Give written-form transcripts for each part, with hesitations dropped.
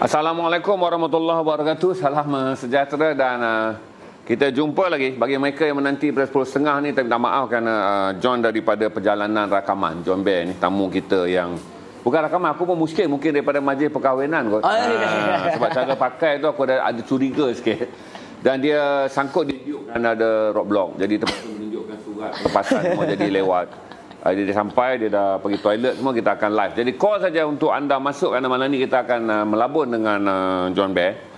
Assalamualaikum warahmatullahi wabarakatuh. Salam sejahtera dan kita jumpa lagi bagi mereka yang menanti pada 10.30 ni. Tapi minta maaf kerana John daripada perjalanan rakaman. John Bear ni tamu kita yang bukan rakaman, aku pun mungkin daripada majlis perkahwinan kot. Sebab cara pakai tu aku ada curiga sikit. Dan dia sangkut dia tunjukkan ada roadblock. Jadi terpaksa menunjukkan surat lepasan semua jadi lewat. Dia sampai, dia dah pergi toilet semua, kita akan live. Jadi call saja untuk anda masuk kerana malam ni kita akan melabun dengan John Bear.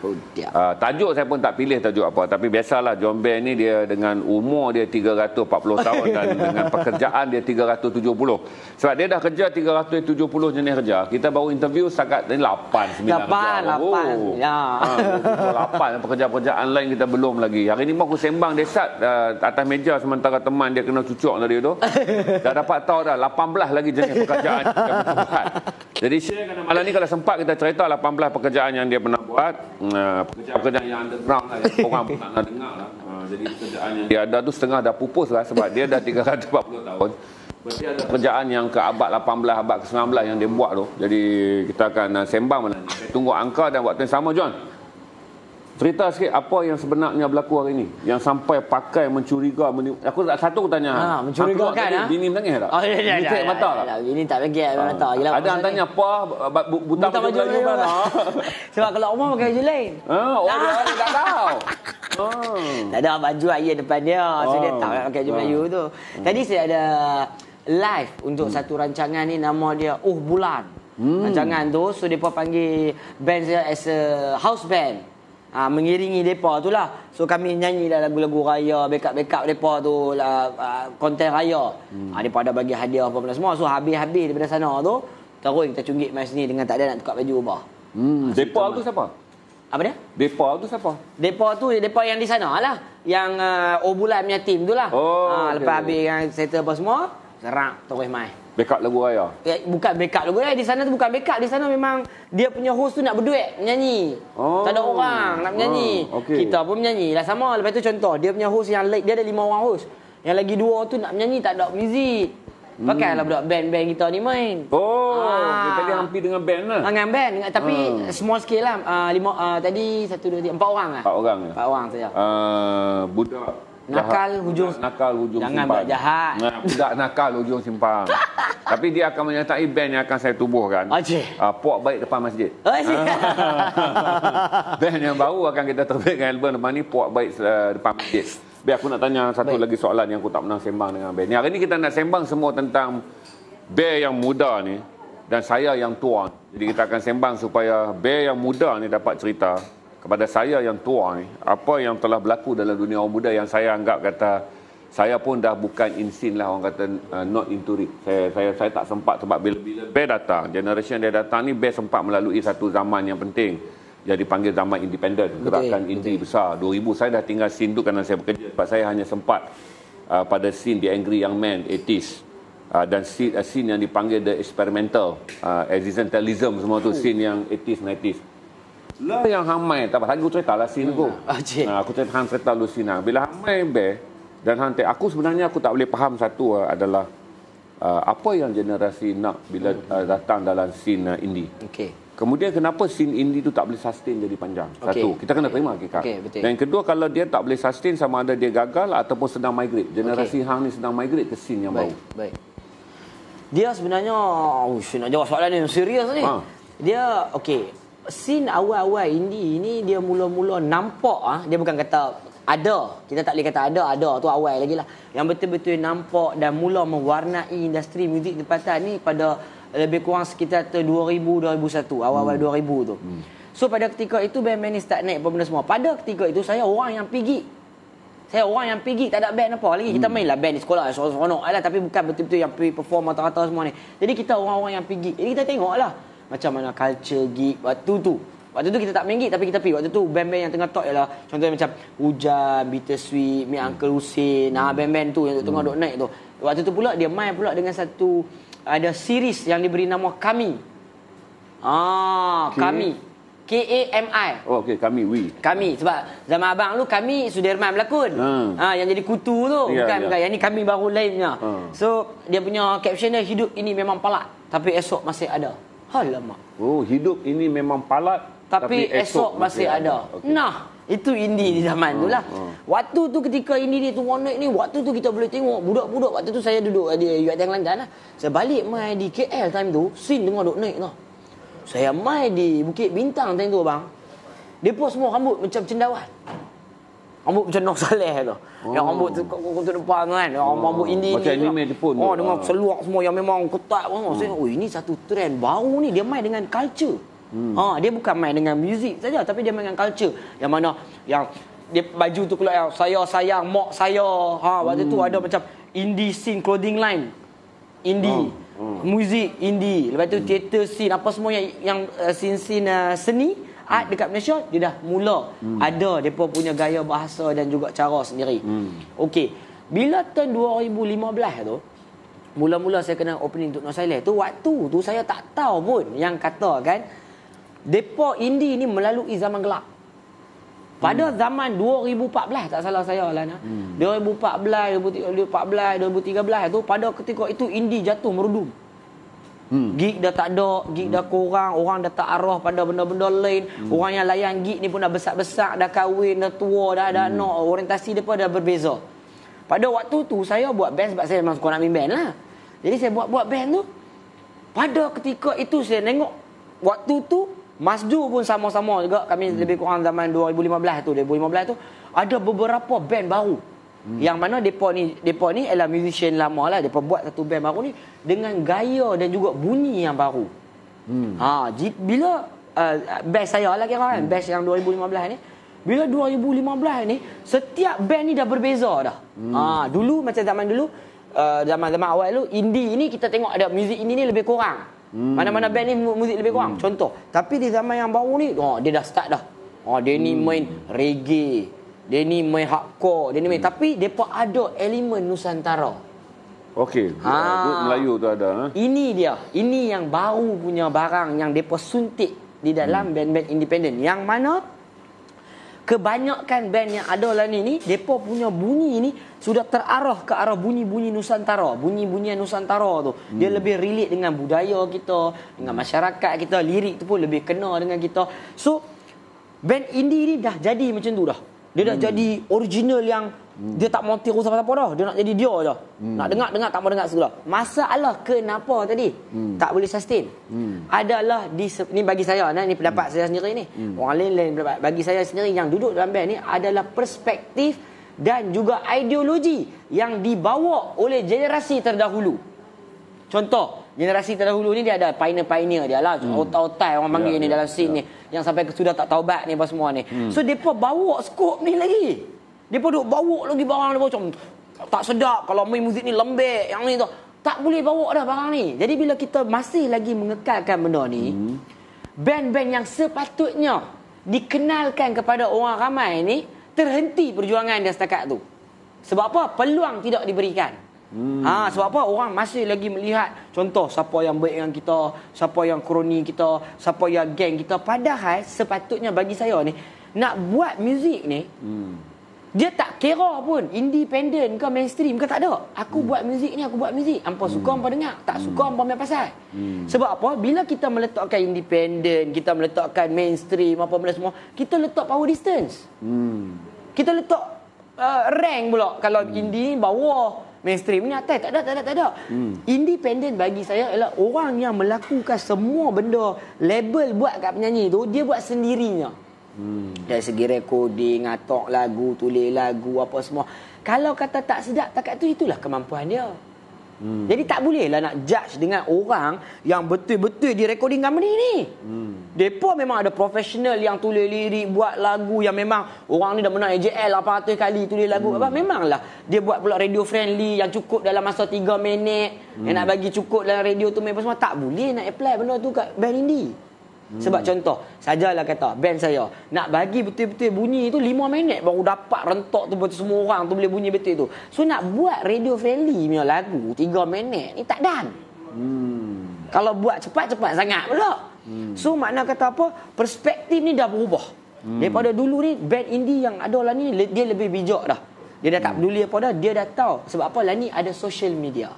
Tajuk saya pun tak pilih tajuk apa. Tapi biasalah John Bear ni dia dengan umur dia 340 tahun dan dengan pekerjaan dia 370. Sebab dia dah kerja 370 jenis kerja. Kita baru interview setakat 8 8 ya. 8 pekerjaan-pekerjaan lain kita belum lagi. Hari ni aku sembang desat atas meja sementara teman dia kena cucuk tadi tu. Dah dapat tahu dah 18 lagi jenis pekerjaan yang dia pernah buat. Jadi share kerana malam ni kalau sempat kita cerita 18 pekerjaan yang dia pernah buat. Pekerjaan-pekerjaan yang underground lah, yang orang pun tak nak dengar lah. Jadi pekerjaan yang dia ada tu setengah dah pupus lah sebab dia dah 340 tahun. Berarti ada pekerjaan yang ke abad 18, abad ke-19 yang dia buat tu. Jadi kita akan sembang malam ni. Saya tunggu angka dan waktu yang sama, John. Cerita sikit apa yang sebenarnya berlaku hari ni yang sampai pakai mencuriga aku satu aku tanya mencurigakan bini menangis tak? Bini tak mata tak? Bini tak bagi mata. Ada yang tanya apa buta baju mana? Sebab kalau rumah pakai baju lain. Dia tak tahu. Tak ada baju ayah depan dia, so dia tak pakai baju Melayu tu. Tadi saya ada live untuk satu rancangan ni, nama dia Bulan. Rancangan tu, so depa panggil band saya as a house band. Mengiringi mereka tu lah. So kami nyanyi dah lagu-lagu raya, backup depa tu lah, konten raya. Mereka ada bagi hadiah apa semua. So habis-habis daripada sana tu, terus kita cunggit mai sini dengan tak ada nak tukar baju ubah. Depa tu siapa? Apa dia? Depa tu siapa? Depa yang di sana lah. Yang Bulan punya tim tu lah. Lepas habis yang settle apa semua, serak terus mai. Backup lagu raya? Bukan backup lagu raya. Di sana tu bukan backup. Di sana memang dia punya host tu nak berduet menyanyi. Tak ada orang nak menyanyi. Kita pun menyanyi lah sama. Lepas tu contoh, dia punya host yang dia ada 5 orang host. Yang lagi 2 tu nak menyanyi tak ada muzik. Pakailah budak band-band kita ni main. Tadi hampir dengan band lah. Dengan band. Tapi small scale lah. Tadi 1, 2, 3, 4 orang lah. 4 orang ya? 4 orang saja. Budak nakal hujung jangan simpang. Buat jahat. Budak nakal hujung simpang. Tapi dia akan menyertai band yang akan saya tubuhkan. Puak Baik depan masjid. Band yang baru akan kita terbitkan album depan ni, Puak Baik depan masjid. Biar aku nak tanya satu lagi soalan yang aku tak pernah sembang dengan band ni. Hari ni kita nak sembang semua tentang Bear yang muda ni dan saya yang tua. Jadi kita akan sembang supaya Bear yang muda ni dapat cerita kepada saya yang tua ni apa yang telah berlaku dalam dunia orang muda yang saya anggap kata saya pun dah bukan in scene lah, orang kata not into it. Saya tak sempat sebab bila Bear datang, generation dia datang ni, Bear sempat melalui satu zaman yang penting. Jadi dipanggil zaman independen, gerakan indie besar 2000. Saya dah tinggal scene tu kerana saya bekerja. Sebab saya hanya sempat pada scene The Angry Young Man 80s. Dan scene yang dipanggil The Experimental, existentialism semua tu, scene yang 80s 90s. Lah yang hamai, tak apa, aku cerita lah scene aku. Aku cerita lu scene. Bila hamai Bear dan hantai, aku sebenarnya aku tak boleh faham satu adalah apa yang generasi nak bila datang dalam scene indie. Kemudian kenapa scene indie tu tak boleh sustain jadi panjang? Satu, kita kena terima hakikat. Dan kedua, kalau dia tak boleh sustain, sama ada dia gagal ataupun sedang migrate. Generasi hang ni sedang migrate ke scene yang baru. Dia sebenarnya nak jawab soalan ni yang serius ni. Dia scene awal-awal indie ni dia mula-mula nampak dia bukan kata ada. Kita tak boleh kata ada tu awal lagi lah. Yang betul-betul nampak dan mula mewarnai industri muzik tempatan ni pada lebih kurang sekitar 2000-2001, awal-awal 2000 tu. So pada ketika itu band-band ni start naik apa benda semua. Pada ketika itu saya orang yang pergi. Tak ada band apa lagi. Kita main lah band di sekolah, seronok lah, tapi bukan betul-betul yang perform rata-rata semua ni. Jadi kita orang-orang yang pergi. Jadi kita tengok lah macam mana culture gig waktu tu. Waktu tu kita tak main gig tapi kita pergi. Waktu tu band-band yang tengah top ialah contohnya macam Hujan, Bittersweet, Mi Uncle Hussein, band-band tu yang tengah duk naik tu. Waktu tu pula dia main pula dengan satu ada series yang diberi nama Kami. Kami. Kami. Kami sebab zaman abang lu Kami Sudirman berlakon. Yang jadi kutu tu bukan. Yang ni Kami baru lainnya. So dia punya caption dia, hidup ini memang palat tapi esok masih ada. Alamak. Hidup ini memang palat tapi esok masih ada. Okay. Nah, itu indie di zaman tu lah. Waktu tu ketika indie ni tu naik ni, waktu tu kita boleh tengok budak-budak. Waktu tu saya duduk di UiTM Kelantan lah. Saya balik main di KL time tu, scene tengah duk naik tau. Saya main di Bukit Bintang time tu bang. Depa semua rambut macam cendawan. Rambut macam Noh Saleh tu. Yang rambut tu depan kan. Rambut indie macam ni. anime Jepun. Dengan seluar semua yang memang ketat. Saya ini satu trend baru ni. Dia main dengan culture. Dia bukan main dengan muzik saja, tapi dia main dengan culture. Yang mana yang dia baju tu keluar yang saya sayang mak saya. Waktu tu ada macam indie scene clothing line. Indie. Muzik indie. Lepas tu theater scene apa semua yang scene-scene seni art dekat Malaysia dia dah mula ada depa punya gaya bahasa dan juga cara sendiri. Okey. Bila tahun 2015 tu mula-mula saya kena opening untuk Noh Saleh tu, waktu tu saya tak tahu pun yang kata kan depa indie ni melalui zaman gelap. Pada zaman 2014 tak salah saya lah 2014, 2013 tu pada ketika itu indie jatuh merudum. Gig dah tak ada, gig dah kurang, orang dah tak arah pada benda-benda lain. Orang yang layan gig ni pun dah besar-besar, dah kahwin, dah tua, dah ada anak, orientasi depa dah berbeza. Pada waktu tu saya buat band sebab saya memang suka nak main band lah. Jadi saya buat band tu. Pada ketika itu saya tengok waktu tu Masju pun sama-sama juga. Kami lebih kurang zaman 2015 tu. 2015 tu ada beberapa band baru. Yang mana depa ni adalah musician lama lah. Depa buat satu band baru ni dengan gaya dan juga bunyi yang baru. Bila band saya lah kira kan, band yang 2015 ni, bila 2015 ni setiap band ni dah berbeza dah. Dulu macam zaman dulu, zaman-zaman awal dulu indie ni kita tengok ada muzik indie ni lebih kurang. Mana-mana band ni muzik lebih kurang. Contoh. Tapi di zaman yang baru ni, dia dah start dah. Dia ni main reggae, dia ni main hardcore, dia ni main. Tapi depa ada elemen Nusantara. Okey. Melayu tu ada. Ini dia. Ini yang baru punya barang yang depa suntik di dalam band-band independen. Yang mana kebanyakan band yang ada lah ni depa punya bunyi ni sudah terarah ke arah bunyi-bunyi Nusantara. Bunyi-bunyian Nusantara tu dia lebih relate dengan budaya kita, dengan masyarakat kita. Lirik tu pun lebih kena dengan kita. So band indie ni dah jadi macam tu dah. Dia dah jadi original yang dia tak mau tiru siapa-siapa dah. Dia nak jadi dia je. Nak dengar tak mau dengar segala. Masalah kenapa tadi tak boleh sustain adalah ni bagi saya ni pendapat saya sendiri ni. Orang lain pendapat. Bagi saya sendiri yang duduk dalam band ni adalah perspektif dan juga ideologi yang dibawa oleh generasi terdahulu. Contoh, generasi terdahulu ni dia ada pioneer dia lah. Otai-otai orang panggil ni dalam scene ni. Yang sampai sudah tak taubat ni apa semua ni. So depa bawa skop ni lagi. Depa duk bawa lagi barang dia macam tak sedap kalau main muzik ni lembek yang ni tu. Tak boleh bawa dah barang ni. Jadi bila kita masih lagi mengekalkan benda ni, band-band yang sepatutnya dikenalkan kepada orang ramai ni terhenti perjuangan dia setakat tu. Sebab apa? Peluang tidak diberikan. Sebab apa? Orang masih lagi melihat contoh siapa yang baik dengan kita, siapa yang kroni kita, siapa yang geng kita. Padahal sepatutnya bagi saya ni nak buat muzik ni dia tak kira pun independen ke mainstream ke, tak ada. Aku buat muzik ni, aku buat muzik. Hampa suka hampa dengar, tak suka hampa ambil pasal. Sebab apa? Bila kita meletakkan independen, kita meletakkan mainstream apa benda semua, kita letak power distance. Kita letak rank pula. Kalau indie ni bawah, mainstream ni atas. Tak ada. Independen bagi saya adalah orang yang melakukan semua benda label buat kat penyanyi tu, dia buat sendirinya. Dari segi recording, atok lagu, tulis lagu, apa semua. Kalau kata tak sedap, takat tu itulah kemampuan dia. Jadi tak bolehlah nak judge dengan orang yang betul-betul di recording company ni. Depa memang ada profesional yang tulis lirik, buat lagu yang memang orang ni dah menang AJL 800 kali tulis lagu. Memanglah dia buat pula radio friendly yang cukup dalam masa 3 minit. Yang nak bagi cukup dalam radio tu memang semua. Tak boleh nak apply benda tu kat band indie. Sebab contoh, sajalah kata band saya nak bagi betul-betul bunyi tu 5 minit baru dapat rentok tu betul semua orang tu boleh bunyi betul tu. So nak buat radio friendly punya lagu 3 minit ni tak dan. Kalau buat cepat-cepat sangat pula. So makna kata apa? Perspektif ni dah berubah. Daripada dulu ni band indie yang ada lah ni dia lebih bijak dah. Dia dah tak peduli apa dah, dia dah tahu sebab apa lah ni ada social media.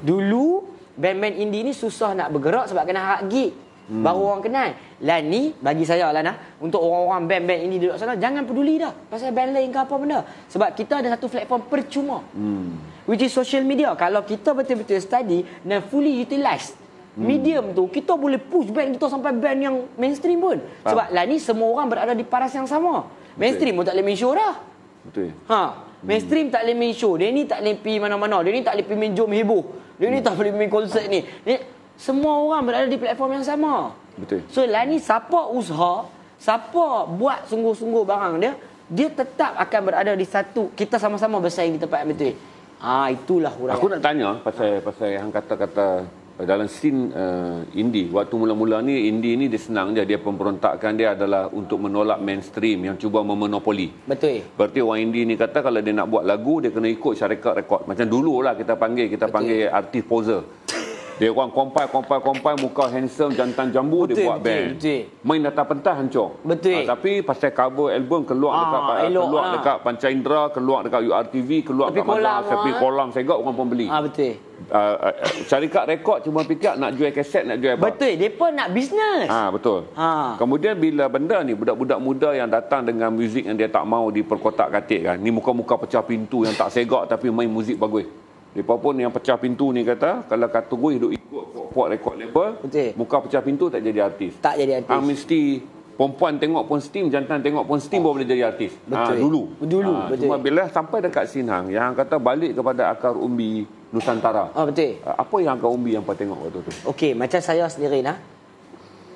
Dulu band-band indie ni susah nak bergerak sebab kena hak gig. Baru orang kenal. Lah ni bagi saya lah untuk orang-orang band-band ini duduk sana, jangan peduli dah pasal band lain ke apa benda. Sebab kita ada satu platform percuma. Which is social media. Kalau kita betul-betul study dan fully utilize medium tu, kita boleh push band kita sampai band yang mainstream pun. Sebab lah ni semua orang berada di paras yang sama. Mainstream pun tak boleh main show dah. Betul. Mainstream tak boleh main show. Dia ni tak boleh pergi mana-mana. Dia ni tak boleh pergi main jom heboh. Dia ni tak boleh main konsert ni. Semua orang berada di platform yang sama. Betul. So lah ni siapa usaha, siapa buat sungguh-sungguh barang dia tetap akan berada di satu. Kita sama-sama bersaing di tempat yang betul. Itulah huraian. Aku nak tanya pasal yang kata-kata dalam scene indie. Waktu mula-mula ni indie ni dia senang je, dia pemberontakan dia adalah untuk menolak mainstream yang cuba memonopoli. Betul. Berarti orang indie ni kata kalau dia nak buat lagu dia kena ikut syarikat rekod. Macam dululah kita panggil artis poser. Dia orang compile muka handsome jantan jambu, betul, dia buat band. Betul. Main data pentas hancur. Betul. Tapi pasal cover album keluar dekat Panca Indera, keluar dekat URTV, keluar dekat Tepi Kolam Segak, orang pun beli. Betul. Syarikat rekod cuma fikir nak jual kaset, nak jual apa. Betul, depa nak bisnes. Betul. Kemudian bila benda ni budak-budak muda yang datang dengan muzik yang dia tak mau diperkotak-katik kan. Ni muka-muka pecah pintu yang tak segak tapi main muzik bagus. Mereka pun yang pecah pintu ni kata, kalau kategori duk ikut pop record label, muka pecah pintu tak jadi artis. Tak jadi artis. Mesti perempuan tengok pun steam, jantan tengok pun steam baru boleh jadi artis. Dulu. Betul. Cuma bila sampai dekat Sinhang, yang kata balik kepada akar umbi Nusantara. Betul. Apa yang akar umbi yang kau tengok waktu tu? Okey, macam saya sendiri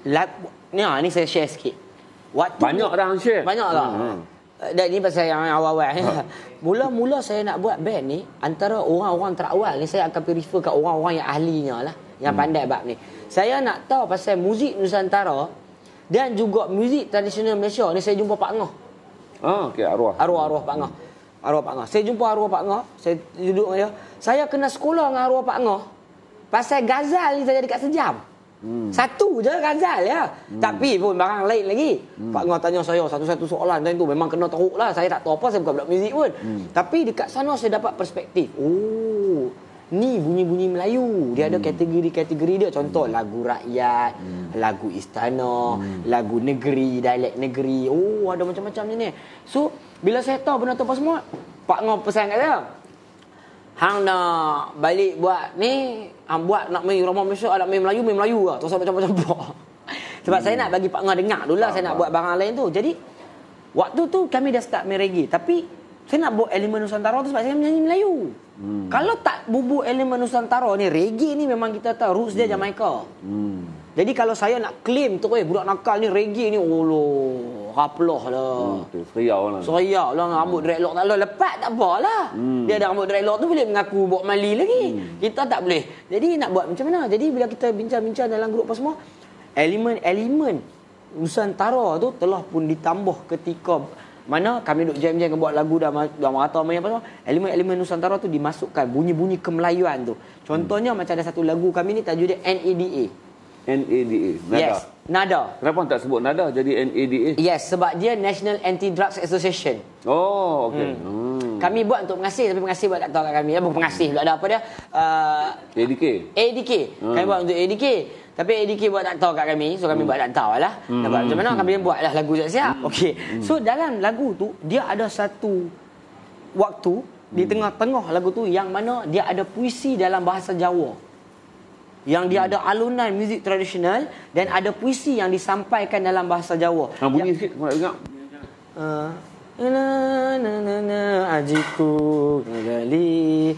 ni saya share sikit. Banyak dah share. Banyak lah. Dan ni pasal yang awal-awal. Mula-mula saya nak buat band ni, antara orang-orang terawal ni saya akan prefer kat orang-orang yang ahlinya lah, yang pandai bab ni. Saya nak tahu pasal muzik Nusantara dan juga muzik tradisional Malaysia ni. Saya jumpa Pak Ngah. Okey, arwah Pak Ngah. Arwah Pak Ngah. Saya jumpa arwah Pak Ngah, saya duduk dengan dia. Saya kena sekolah dengan arwah Pak Ngah pasal ghazal ni saja dekat sejam. Satu je ghazal ya. Tapi pun barang lain lagi. Pak Ngah tanya saya satu-satu soalan time tu, memang kena teruk lah. Saya tak tahu apa, saya bukan budak muzik pun. Tapi dekat sana saya dapat perspektif. Ni bunyi-bunyi Melayu. Dia ada kategori-kategori dia. Contoh lagu rakyat, lagu istana, lagu negeri, dialek negeri. Ada macam-macam ni. So bila saya tahu benda tu apa semua, Pak Ngah pesan kat saya, hang nak balik buat ni, hang buat nak main Roma Malaysia, nak main Melayu lah. Terus macam-macam buat. Sebab saya nak bagi Pak Ngah dengar dulu lah, saya nak buat barang lain tu. Jadi waktu tu kami dah start main reggae. Tapi saya nak buat elemen Nusantara tu sebab saya menyanyi Melayu. Kalau tak bubuk elemen Nusantara ni, reggae ni memang kita tahu roots dia Jamaica. Jadi kalau saya nak claim tu, budak nakal ni reggae ni, haplah lah. Seriau lah. Rambut dreadlock tak lah. Lepas tak apalah. Dia ada rambut dreadlock tu boleh mengaku Bob Marley lagi. Kita tak boleh. Jadi nak buat macam mana? Jadi bila kita bincang-bincang dalam grup apa semua, elemen-elemen Nusantara tu telah pun ditambah ketika mana kami duk jam-jam buat lagu dah merata main apa semua. Elemen-elemen Nusantara tu dimasukkan bunyi-bunyi kemelayuan tu. Contohnya macam ada satu lagu kami ni tajuk dia NADA. Nada. Yes, Nada. Kenapa tak sebut Nada jadi NADA? Yes, sebab dia National Anti-Drugs Association. Okey. Kami buat untuk pengasih, tapi pengasih buat tak tahu kat kami. Bukan pengasih pula, ada apa dia? ADK. Kami buat untuk ADK. Tapi ADK buat tak tahu kat kami. So kami buat tak tahu lah. Buat macam mana, kami buat lah lagu siap-siap. Okey. So dalam lagu tu, dia ada satu waktu di tengah-tengah lagu tu yang mana dia ada puisi dalam bahasa Jawa. Yang dia ada alunan muzik tradisional dan ada puisi yang disampaikan dalam bahasa Jawa. Bunyi sikit, aku nak dengar. Ajiku kembali.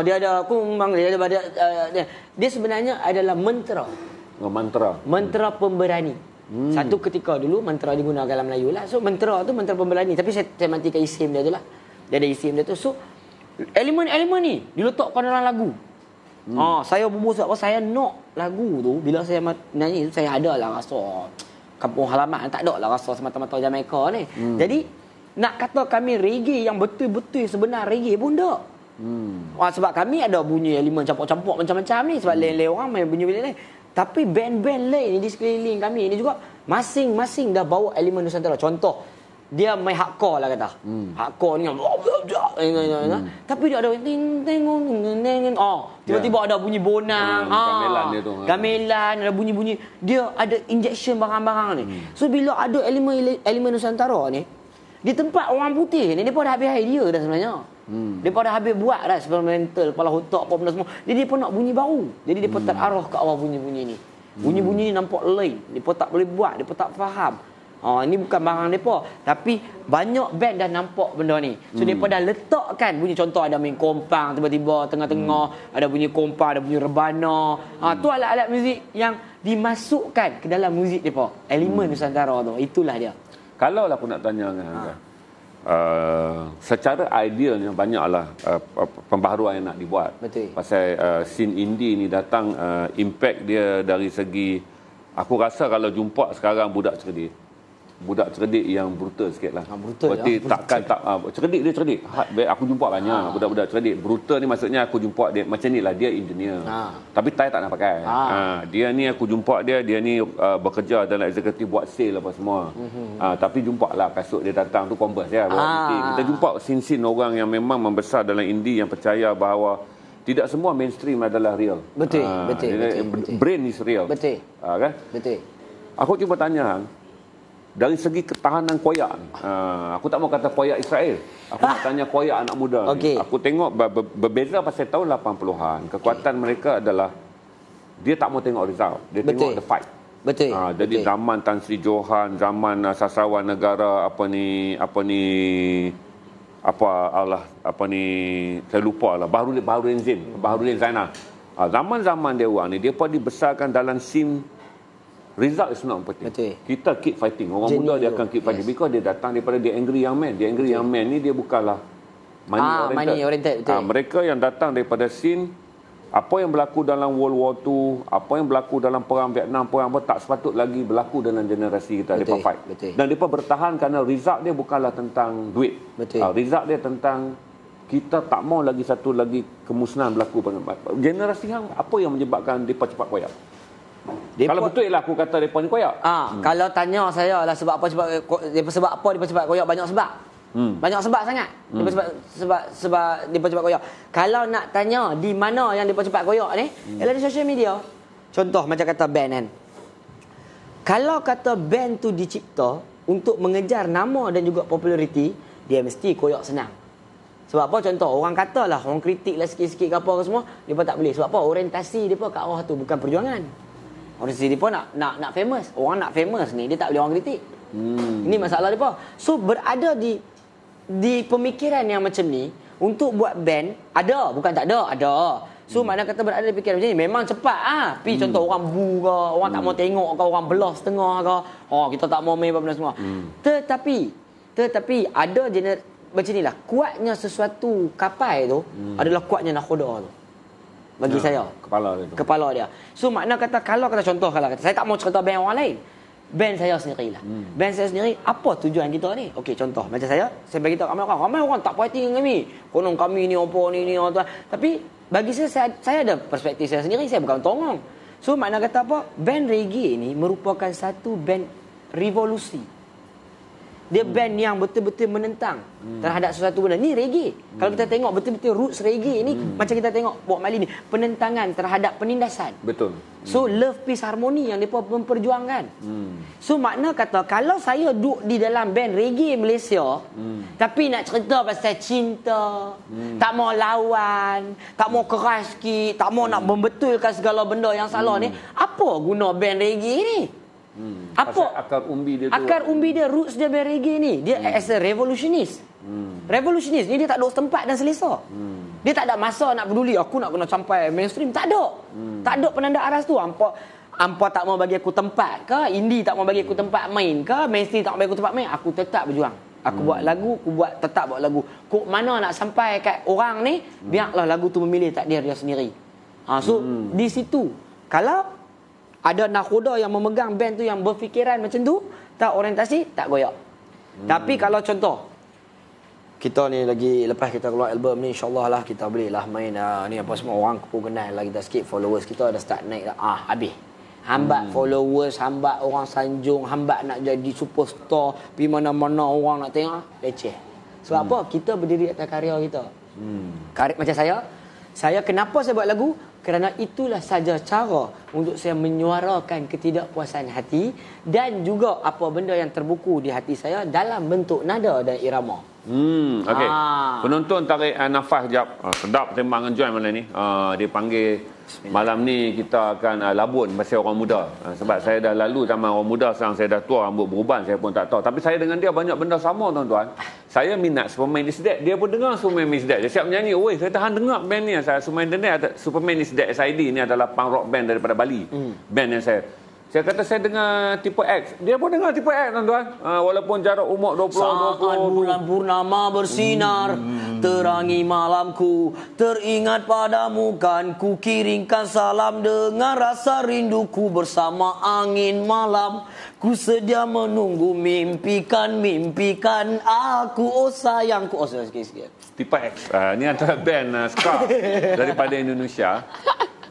Dia ada kumbang, dia ada dia sebenarnya adalah mantra. Mantra pemberani. Satu ketika dulu mantra digunakan dalam Melayu lah. So mantra tu mantra pemberani, tapi saya matikan isim dia tu lah. Dia ada isim dia tu. So elemen-elemen ni diletakkan dalam lagu. Saya bubuh sebab saya nak lagu tu. Bila saya nyanyi tu, saya ada lah rasa kampung halaman. Tak ada lah rasa semata-mata Jamaica ni. Jadi nak kata kami reggae yang betul-betul sebenar reggae pun tak. Sebab kami ada bunyi elemen campur-campur macam-macam ni. Sebab lain-lain orang main bunyi lain. Tapi band-band lain di sekeliling kami ni juga masing-masing dah bawa elemen Nusantara. Contoh, dia main hardcore lah kata. Hardcore ni rock. Tapi dia ada ting ting ting. Tiba-tiba ada bunyi bonang. Gamelan dia tu. Gamelan, ada bunyi-bunyi. Dia ada injection barang-barang ni. So bila ada elemen Nusantara ni, di tempat orang putih ni, dia pun dah habis idea dah sebenarnya. Dia pun dah habis buat dah experimental, kepala otak apa benda semua. Jadi dia pun nak bunyi baru. Jadi dia pun terarah ke arah bunyi-bunyi ni. Bunyi-bunyi ni nampak lain. Dia pun tak boleh buat, dia pun tak faham. Ini bukan barang mereka. Tapi banyak band dah nampak benda ni. So mereka dah letakkan bunyi. Contoh ada main kompang tiba-tiba tengah-tengah. Ada bunyi kompang, ada bunyi rebana. Tu alat-alat muzik yang dimasukkan ke dalam muzik mereka. Elemen Nusantara tu. Itulah dia. Kalau lah aku nak tanya kan, secara idealnya banyaklah pembaharuan yang nak dibuat. Betul. Pasal scene indie ni datang, impact dia dari segi, aku rasa kalau jumpa sekarang budak cerdik yang brutal sikit lah. Brutal. Berarti takkan cerdik dia cerdik. Aku jumpa banyak budak-budak cerdik. Brutal ni maksudnya aku jumpa dia macam ni lah, dia engineer. Tapi tie tak nak pakai. Dia ni aku jumpa dia ni bekerja dalam eksekutif buat sale apa semua. Tapi jumpa lah kasut dia datang tu Converse ya. Kita jumpa scene-scene orang yang memang membesar dalam indie yang percaya bahawa tidak semua mainstream adalah real. Betul. Brain is real. Betul. Kan? Betul. Aku cuba tanya dari segi ketahanan koyak ni. Aku tak mau kata koyak Israel. Aku nak tanya koyak anak muda ni. Aku tengok berbeza pasal tahun 80-an. Kekuatan mereka adalah dia tak mau tengok result. Dia tengok the fight. Betul. Jadi zaman Tan Sri Johan, zaman sasawan negara saya lupa lah, Baharudin Zainal. Zaman-zaman dia orang ni dia pun dibesarkan dalam scene. Result is not penting. Betul. Kita keep fighting. Orang muda dia akan keep fighting. Because dia datang daripada The Angry Young Man. The Angry Young Man ni dia bukanlah money oriented. Betul. Mereka yang datang daripada scene, apa yang berlaku dalam World War II, apa yang berlaku dalam Perang Vietnam, perang apa tak sepatut lagi berlaku dalam generasi kita. Mereka fight. Betul. Dan mereka bertahan kerana result dia bukanlah tentang duit. Betul. Result dia tentang kita tak mau lagi satu lagi kemusnahan berlaku. Generasi yang apa yang menyebabkan mereka cepat koyak? Kalau betul lah aku kata mereka ni koyak. Kalau tanya saya lah sebab apa mereka cepat koyak, banyak sebab. Banyak sebab sangat. Sebab mereka cepat koyak. Kalau nak tanya di mana yang mereka cepat koyak ni, ialah di social media. Contoh macam kata band kan. Kalau kata band tu dicipta untuk mengejar nama dan juga populariti, dia mesti koyak senang. Sebab apa? Contoh, orang katalah, orang kritik lah sikit-sikit ke apa ke semua, mereka tak boleh. Sebab apa? Orientasi mereka ke arah tu, bukan perjuangan. Orientasi mereka nak famous. Orang nak famous ni, dia tak boleh orang kritik. Ini masalah mereka. So, berada di pemikiran yang macam ni, untuk buat band, ada. Bukan tak ada, ada. So, mana kata berada di pikiran macam ni, memang cepat. Tapi contoh, orang bu ke, orang tak mau tengok ke, orang belah setengah ke, kita tak mau main apa-apa semua. Tetapi, ada macam inilah, kuatnya sesuatu kapal tu adalah kuatnya nakhoda tu. Bagi saya kepala dia. So makna kata kalau contoh saya tak mau cerita band orang lain, band saya sendirilah. Band saya sendiri, apa tujuan kita ni? Okey, contoh macam saya bagi tahu ramai orang tak puas hati dengan kami. Konon kami ni apa ni apa. Tapi bagi saya ada perspektif saya sendiri, saya bukan tongong. So makna kata apa? Band reggae ni merupakan satu band revolusi. Dia band yang betul-betul menentang terhadap sesuatu benda. Ni reggae. Kalau kita tengok betul-betul roots reggae ni, macam kita tengok Bob Marley ni, penentangan terhadap penindasan. Betul. So love, peace, harmony yang mereka memperjuangkan. So makna kata kalau saya duduk di dalam band reggae Malaysia, tapi nak cerita pasal cinta, tak mau lawan, tak mau keras sikit, tak mau nak membetulkan segala benda yang salah ni, apa guna band reggae ni? Apa akar umbi dia, roots dia band reggae ni, dia as a revolutionist. Revolutionist ni dia tak ada tempat dan selesa. Dia tak ada masa nak peduli aku nak kena sampai mainstream, tak ada. Tak ada penanda aras tu. Hampa tak mau bagi aku tempat ke, indie tak mau bagi aku tempat main ke, mainstream tak mau bagi aku tempat main, aku tetap berjuang. Aku buat lagu, tetap buat lagu. Kok mana nak sampai kat orang ni, biarlah lagu tu memilih takdir dia sendiri. So di situ kalau ada nakhoda yang memegang band tu yang berfikiran macam tu, tak orientasi, tak goyak. Tapi kalau contoh, kita ni lagi lepas kita keluar album ni, insyaAllah lah kita boleh lah main ni apa semua, orang pun kenal lah kita sikit, followers kita dah start naik lah. Habis. Hambat followers, hambat orang sanjung, hambat nak jadi superstar, pergi mana-mana orang nak tengok, leceh. Sebab apa? Kita berdiri atas karya kita. Karya macam saya kenapa saya buat lagu? Kerana itulah saja cara untuk saya menyuarakan ketidakpuasan hati dan juga apa benda yang terbuku di hati saya dalam bentuk nada dan irama. Okey. Penonton tarik nafas sekejap. Sedap sembang dengan Joy malam ni. Dia panggil malam ni kita akan labun pasal orang muda. Sebab saya dah lalu zaman orang muda, sekarang saya dah tua, rambut beruban, saya pun tak tahu. Tapi saya dengan dia banyak benda sama, tuan-tuan. Saya minat Superman is Dead, dia pun dengar Superman is Dead. Dia siap menyanyi. Oi, saya tahan dengar band ni. Superman is Dead SID ni adalah punk rock band daripada Bali. Band yang saya kata saya dengar tipe X. Dia pun dengar tipe X, tuan-tuan. Walaupun jarak umur 20. Saat bulan purnama bersinar, terangi malamku, teringat padamu kan ku kirimkan salam dengan rasa rinduku bersama angin malam. Ku sedia menunggu, mimpikan aku, oh sayangku. Oh, sikit. Tipe X. Ni antara band ska daripada Indonesia.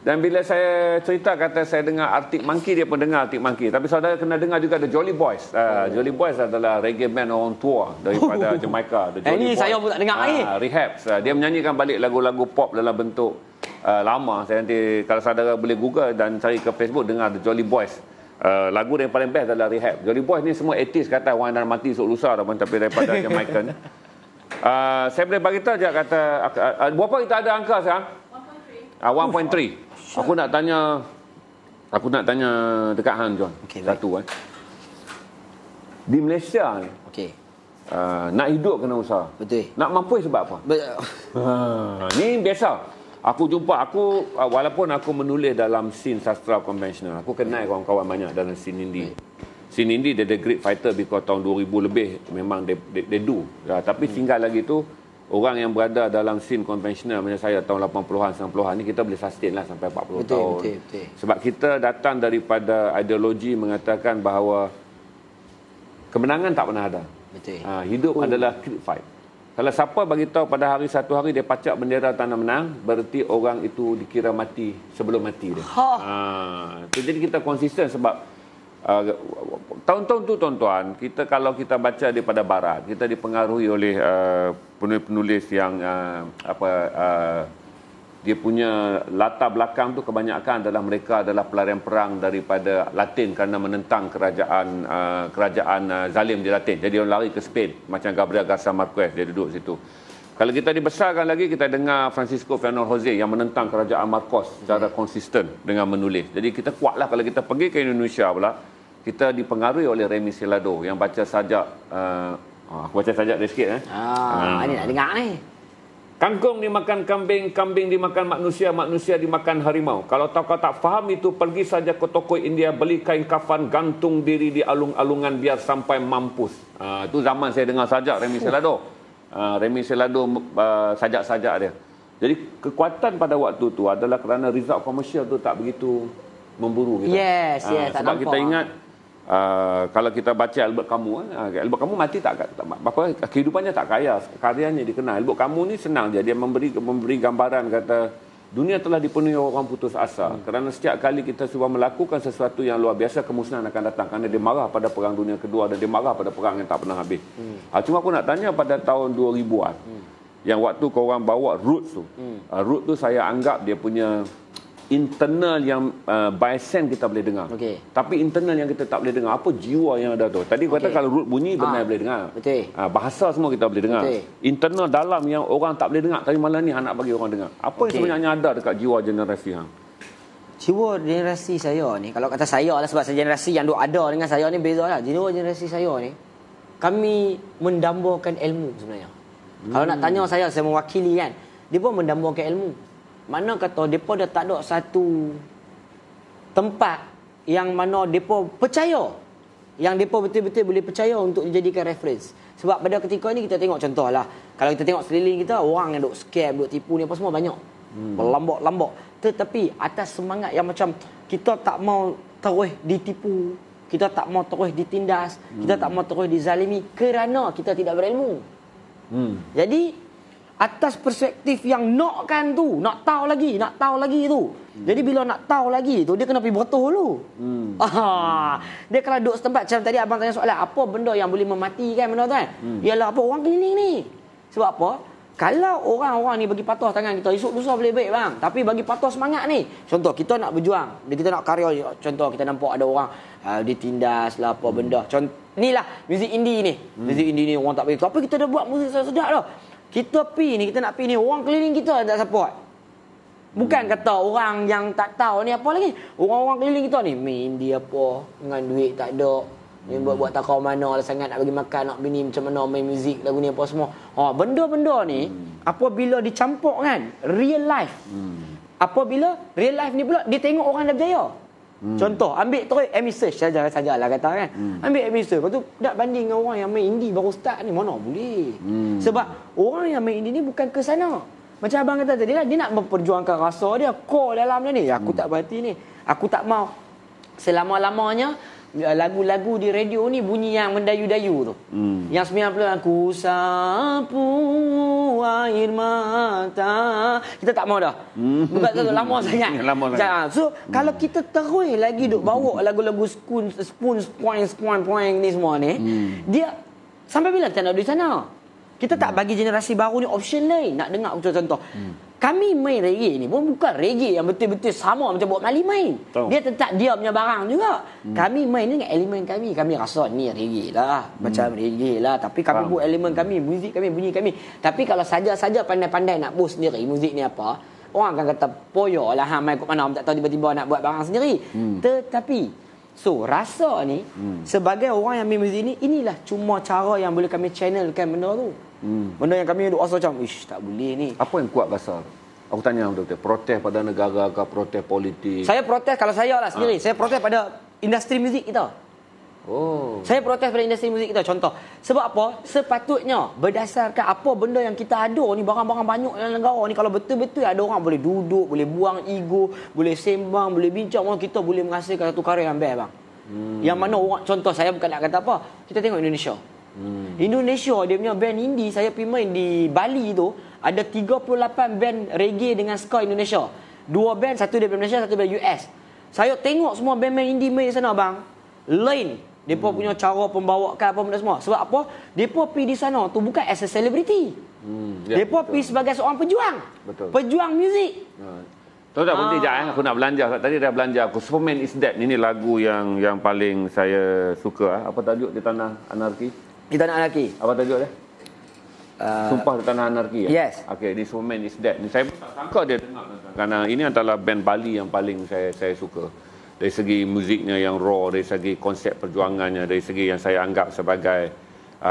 Dan bila saya cerita kata saya dengar Arctic Monkey, dia pun dengar Arctic Monkey. Tapi saudara kena dengar juga The Jolly Boys. Jolly Boys adalah reggae band on tour daripada Jamaica. The Jolly Boys. Saya pun tak dengar Rehab. Dia menyanyikan balik lagu-lagu pop dalam bentuk lama. Saya nanti kalau saudara boleh Google dan cari ke Facebook, dengar The Jolly Boys. Lagu yang paling best adalah Rehab. Jolly Boys ni semua 80s kata orang dah mati sok lusa dah pun, tapi daripada Jamaican. Saya boleh bagi tahu je kata berapa kita ada angka sekarang? 1.3. Aku nak tanya dekat Hang John. Satu di Malaysia ni. Nak hidup kena usaha. Betul. Nak mampu sebab apa? Ni biasa. Aku walaupun aku menulis dalam scene sastra konvensional, aku kenal kawan-kawan banyak dalam scene indie. Scene indie dia great fighter because tahun 2000 lebih memang they do. Tapi tinggal lagi tu orang yang berada dalam scene konvensional macam saya tahun 80-an 90-an ni, kita boleh sustain lah sampai 40 tahun. Betul. Sebab kita datang daripada ideologi mengatakan bahawa kemenangan tak pernah ada. Hidup adalah street fight. Kalau siapa bagi tahu pada satu hari dia pacak bendera tanda menang, berarti orang itu dikira mati sebelum mati dia. Jadi kita konsisten sebab tahun-tahun tu, tuan-tuan, kalau kita baca daripada barat, kita dipengaruhi oleh penulis-penulis yang dia punya latar belakang tu kebanyakan adalah mereka adalah pelarian perang daripada Latin kerana menentang kerajaan zalim di Latin. Jadi orang lari ke Spain macam Gabriel Garcia Marquez, dia duduk situ. Kalau kita dibesarkan lagi, kita dengar Francisco Fernando Jose yang menentang kerajaan Marcos secara konsisten dengan menulis. Jadi kita kuatlah kalau kita pergi ke Indonesia pula, kita dipengaruhi oleh Remy Selado yang baca sajak. Aku baca sajak dia sikit. Ini nak dengar ni. Kangkung dimakan kambing, kambing dimakan manusia, manusia dimakan harimau. Kalau kau tak faham itu, pergi saja ke toko India, beli kain kafan, gantung diri di alung-alungan biar sampai mampus. Itu zaman saya dengar sajak Remy Selado. Remy Selado sajak-sajak dia. Jadi kekuatan pada waktu tu adalah kerana result komersial tu tak begitu memburu kita. Yes, tak sebab nampak. Kita ingat kalau kita baca Albert Camus, Albert Camus mati tak kehidupannya tak kaya, karyanya dikenal. Albert Camus ni senang je, dia memberi gambaran kata dunia telah dipenuhi orang putus asa kerana setiap kali kita cuba melakukan sesuatu yang luar biasa, kemusnahan akan datang kerana dia marah pada perang dunia kedua dan dia marah pada perang yang tak pernah habis. Cuma aku nak tanya pada tahun 2000-an yang waktu korang bawa Roots tu. Roots tu saya anggap dia punya internal yang by sense kita boleh dengar. Tapi internal yang kita tak boleh dengar, apa jiwa yang ada tu. Tadi kata kalau root bunyi benar boleh dengar. Bahasa semua kita boleh dengar. Internal dalam yang orang tak boleh dengar, tapi malam ni nak bagi orang dengar. Apa yang sebenarnya ada dekat jiwa generasi hang? Jiwa generasi saya ni, kalau kata saya lah, sebab saya generasi yang ada dengan saya ni beza lah. Jiwa generasi saya ni, kami mendambakan ilmu sebenarnya. Kalau nak tanya saya mewakili kan, dia pun mendambakan ilmu. Mana kata mereka dah tak ada satu tempat yang mana mereka percaya, yang mereka betul-betul boleh percaya untuk dijadikan reference. Sebab pada ketika ini kita tengok contoh lah, kalau kita tengok sekeliling kita, orang yang duk scam, duk tipu ni apa semua banyak. Berlambak-lambak. Tetapi atas semangat yang macam kita tak mau terus ditipu, kita tak mau terus ditindas, kita tak mau terus dizalimi kerana kita tidak berilmu. Jadi atas perspektif yang nak tahu lagi tu. Jadi bila nak tahu lagi tu, dia kena pergi betul dulu. Dia kalau duduk setempat macam tadi abang tanya soalan, apa benda yang boleh mematikan benda tu kan? Ialah apa, orang keliling ni. Sebab apa? Kalau orang-orang ni bagi patah tangan kita, esok lusa boleh baik bang. Tapi bagi patah semangat ni. Contoh, kita nak berjuang. Kita nak karya. Contoh, kita nampak ada orang ditindas lah apa benda. Contoh, ni lah, muzik indie ni. Muzik indie ni orang tak bagi. Tapi kita dah buat muzik sedap dah. Kita nak pi ni. Orang keliling kita tak support. Bukan kata orang yang tak tahu ni apa lagi. Orang-orang keliling kita ni, main indie apa. Dengan duit tak ada. Ni buat takau mana lah sangat nak bagi makan, nak bini macam mana main muzik lagu ni apa semua. Benda-benda ni apabila dicampur kan real life. Apabila real life ni pula dia tengok orang dah berjaya. Contoh, ambil terus Amy Search sajalah kata kan. Ambil Amy Search, lepas tu nak banding dengan orang yang main indie baru start ni, mana boleh. Sebab orang yang main indie ni bukan ke sana. Macam abang kata tadi lah, dia nak memperjuangkan rasa dia, core dalam dia ni. Aku tak berhati ni. Aku tak mau selama-lamanya lagu-lagu di radio ni bunyi yang mendayu-dayu tu. Yang 90 aku sapu air mata. Kita tak mau dah. Bukan tu lama sangat. So kalau kita terus lagi duk bawa lagu-lagu spoon point ni semua ni, dia sampai bila kita nak di sana? Kita tak bagi generasi baru ni option lain nak dengar contoh. Kami main reggae ni pun bukan reggae yang betul-betul sama macam Bob Marley main. Dia tetap dia punya barang juga. Kami main ni dengan elemen kami. Kami rasa ni reggae lah. Macam reggae lah. Tapi kami buat elemen kami, muzik kami, bunyi kami. Tapi kalau saja-saja pandai-pandai nak boost sendiri muzik ni apa, orang akan kata poyo lah main kot mana, tak tahu tiba-tiba nak buat barang sendiri. Tetapi rasa ni sebagai orang yang main muzik ni, inilah cuma cara yang boleh kami channelkan benda tu. Benda yang kami duk rasa macam tak boleh ni. Apa yang kuat rasa? Aku tanya betul-betul, protes pada negara ke protes politik? Saya protes kalau saya lah sendiri. Saya protes pada industri muzik kita. Saya protes pada industri muzik kita. Contoh, sebab apa? Sepatutnya berdasarkan apa benda yang kita ada ni, barang-barang banyak dalam negara ni, kalau betul-betul ada orang boleh duduk, boleh buang ego, boleh sembang, boleh bincang, kita boleh menghasilkan satu karya yang best bang. Yang mana orang, contoh saya bukan nak kata apa, kita tengok Indonesia. Indonesia dia punya band indie, saya pergi main di Bali tu, ada 38 band reggae dengan ska Indonesia. 2 band, satu dari Malaysia, satu dari US. Saya tengok semua band-band indie main di sana bang, lain depa punya cara pembawakan apa benda semua. Sebab apa? Depa pergi di sana tu bukan as a celebrity. Depa pergi sebagai seorang pejuang. Pejuang muzik. Tahu tak berhenti sekejap. Aku nak belanja. Tadi dah belanja aku. Superman is Dead. Ini lagu yang paling saya suka. Apa tajuk di Tanah Anarki? Di Tanah Anarki. Apa tajuk dia? Sumpah di Tanah Anarki. Yes. Okey, di Superman is Dead. Ni saya tak sangka dia dengar. Kerana ini adalah band Bali yang paling saya suka. Dari segi muziknya yang raw, dari segi konsep perjuangannya, dari segi yang saya anggap sebagai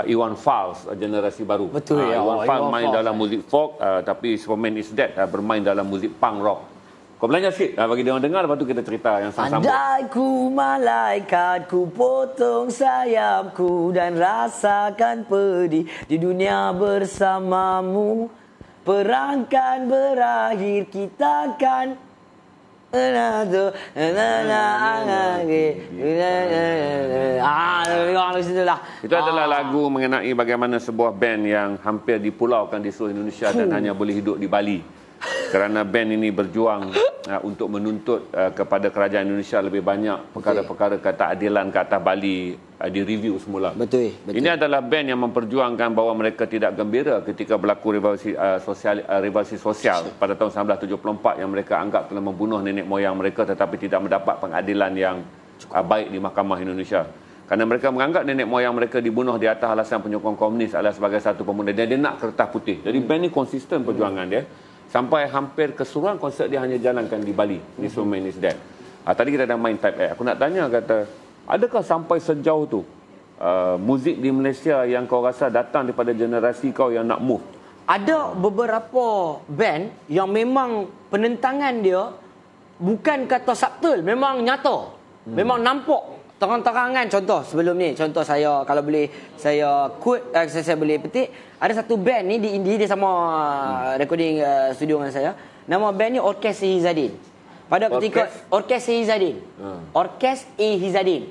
Iwan Fals, generasi baru. Betul ya. Iwan Fals main dalam muzik folk, tapi Superman is Dead bermain dalam muzik punk rock. Kau belanja sikit bagi dia orang dengar, lepas tu kita cerita yang sama-sama. Andai ku malaikat, ku potong sayapku dan rasakan pedih di dunia bersamamu. Perang kan berakhir, kita kan itu adalah lagu mengenai bagaimana sebuah band yang hampir dipulaukan di seluruh Indonesia dan hanya boleh hidup di Bali. Kerana band ini berjuang untuk menuntut kepada kerajaan Indonesia lebih banyak perkara-perkara keadilan ke atas Bali direview semula. Betul. Ini adalah band yang memperjuangkan bahawa mereka tidak gembira ketika berlaku revolusi sosial pada tahun 1974 yang mereka anggap telah membunuh nenek moyang mereka tetapi tidak mendapat pengadilan yang baik di Mahkamah Indonesia. Kerana mereka menganggap nenek moyang mereka dibunuh di atas alasan penyokong komunis adalah sebagai satu pembunuh. Dan dia nak kertas putih. Jadi band ini konsisten perjuangan dia. Sampai hampir keseluruhan konsert dia hanya jalankan di Bali. Di Superman is Dead. Tadi kita dah main Type A. Aku nak tanya, kata, adakah sampai sejauh tu muzik di Malaysia yang kau rasa datang daripada generasi kau yang nak move? Ada beberapa band yang memang penentangan dia bukan kata subtle, memang nyata. Memang nampak terang-terangan. Contoh sebelum ni, contoh saya kalau boleh saya quote, saya boleh petik, ada satu band ni di Indie, dia sama recording studio dengan saya. Nama band ni Orkes A. Hizadin. Pada ketika Orkes A. Hizadin. Orkes A. Hizadin.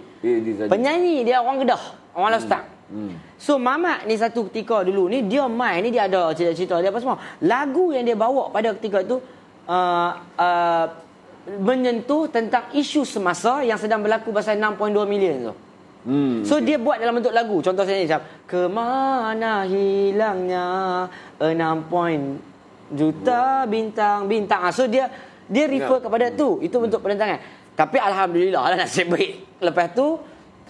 Penyanyi dia orang Kedah, orang Lastak. So Mamat ni satu ketika dulu ni dia main ni, dia ada cerita-cerita dia apa semua. Lagu yang dia bawa pada ketika tu menyentuh tentang isu semasa yang sedang berlaku pasal 6.2 million tu. So dia buat dalam bentuk lagu. Contoh saya ni macam, Kemana hilangnya 6 juta bintang-bintang. So dia refer kepada tu. Itu bentuk penentangan. Tapi alhamdulillah lah, nasib baik. Lepas tu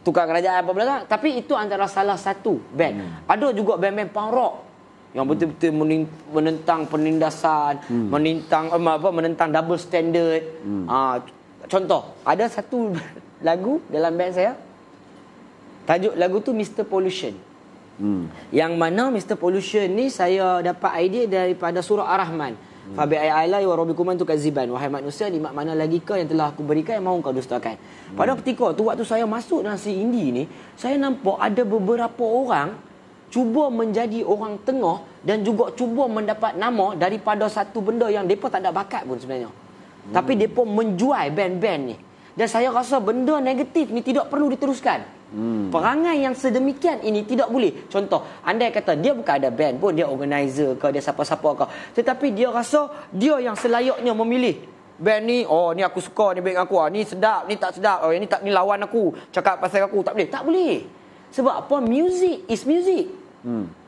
tukar kerajaan apa benda. Tapi itu antara salah satu band. Ada juga band-band punk rock yang betul-betul menentang penindasan, menentang double standard. Contoh, ada satu lagu dalam band saya. Tajuk lagu tu Mr. Pollution. Yang mana Mr. Pollution ni saya dapat idea daripada surah Ar-Rahman. Fabi ayyi wa rabbikuman tukadziban. Wahai manusia, nikmat mana lagi ke yang telah aku berikan yang mahu kau dustakan. Pada ketika tu waktu saya masuk dalam si indie ni, saya nampak ada beberapa orang cuba menjadi orang tengah dan juga cuba mendapat nama daripada satu benda yang depa tak ada bakat pun sebenarnya. Tapi depa menjual band-band ni. Dan saya rasa benda negatif ni tidak perlu diteruskan. Perangai yang sedemikian ini tidak boleh. Contoh, andai kata dia bukan ada band pun, dia organizer ke, dia siapa-siapa ke, tetapi dia rasa dia yang selayaknya memilih band ni. Oh, ni aku suka, ni band aku, ni sedap, ni tak sedap, oh ni tak, ni lawan aku, cakap pasal aku. Tak boleh. Tak boleh. Sebab apa? Music is music.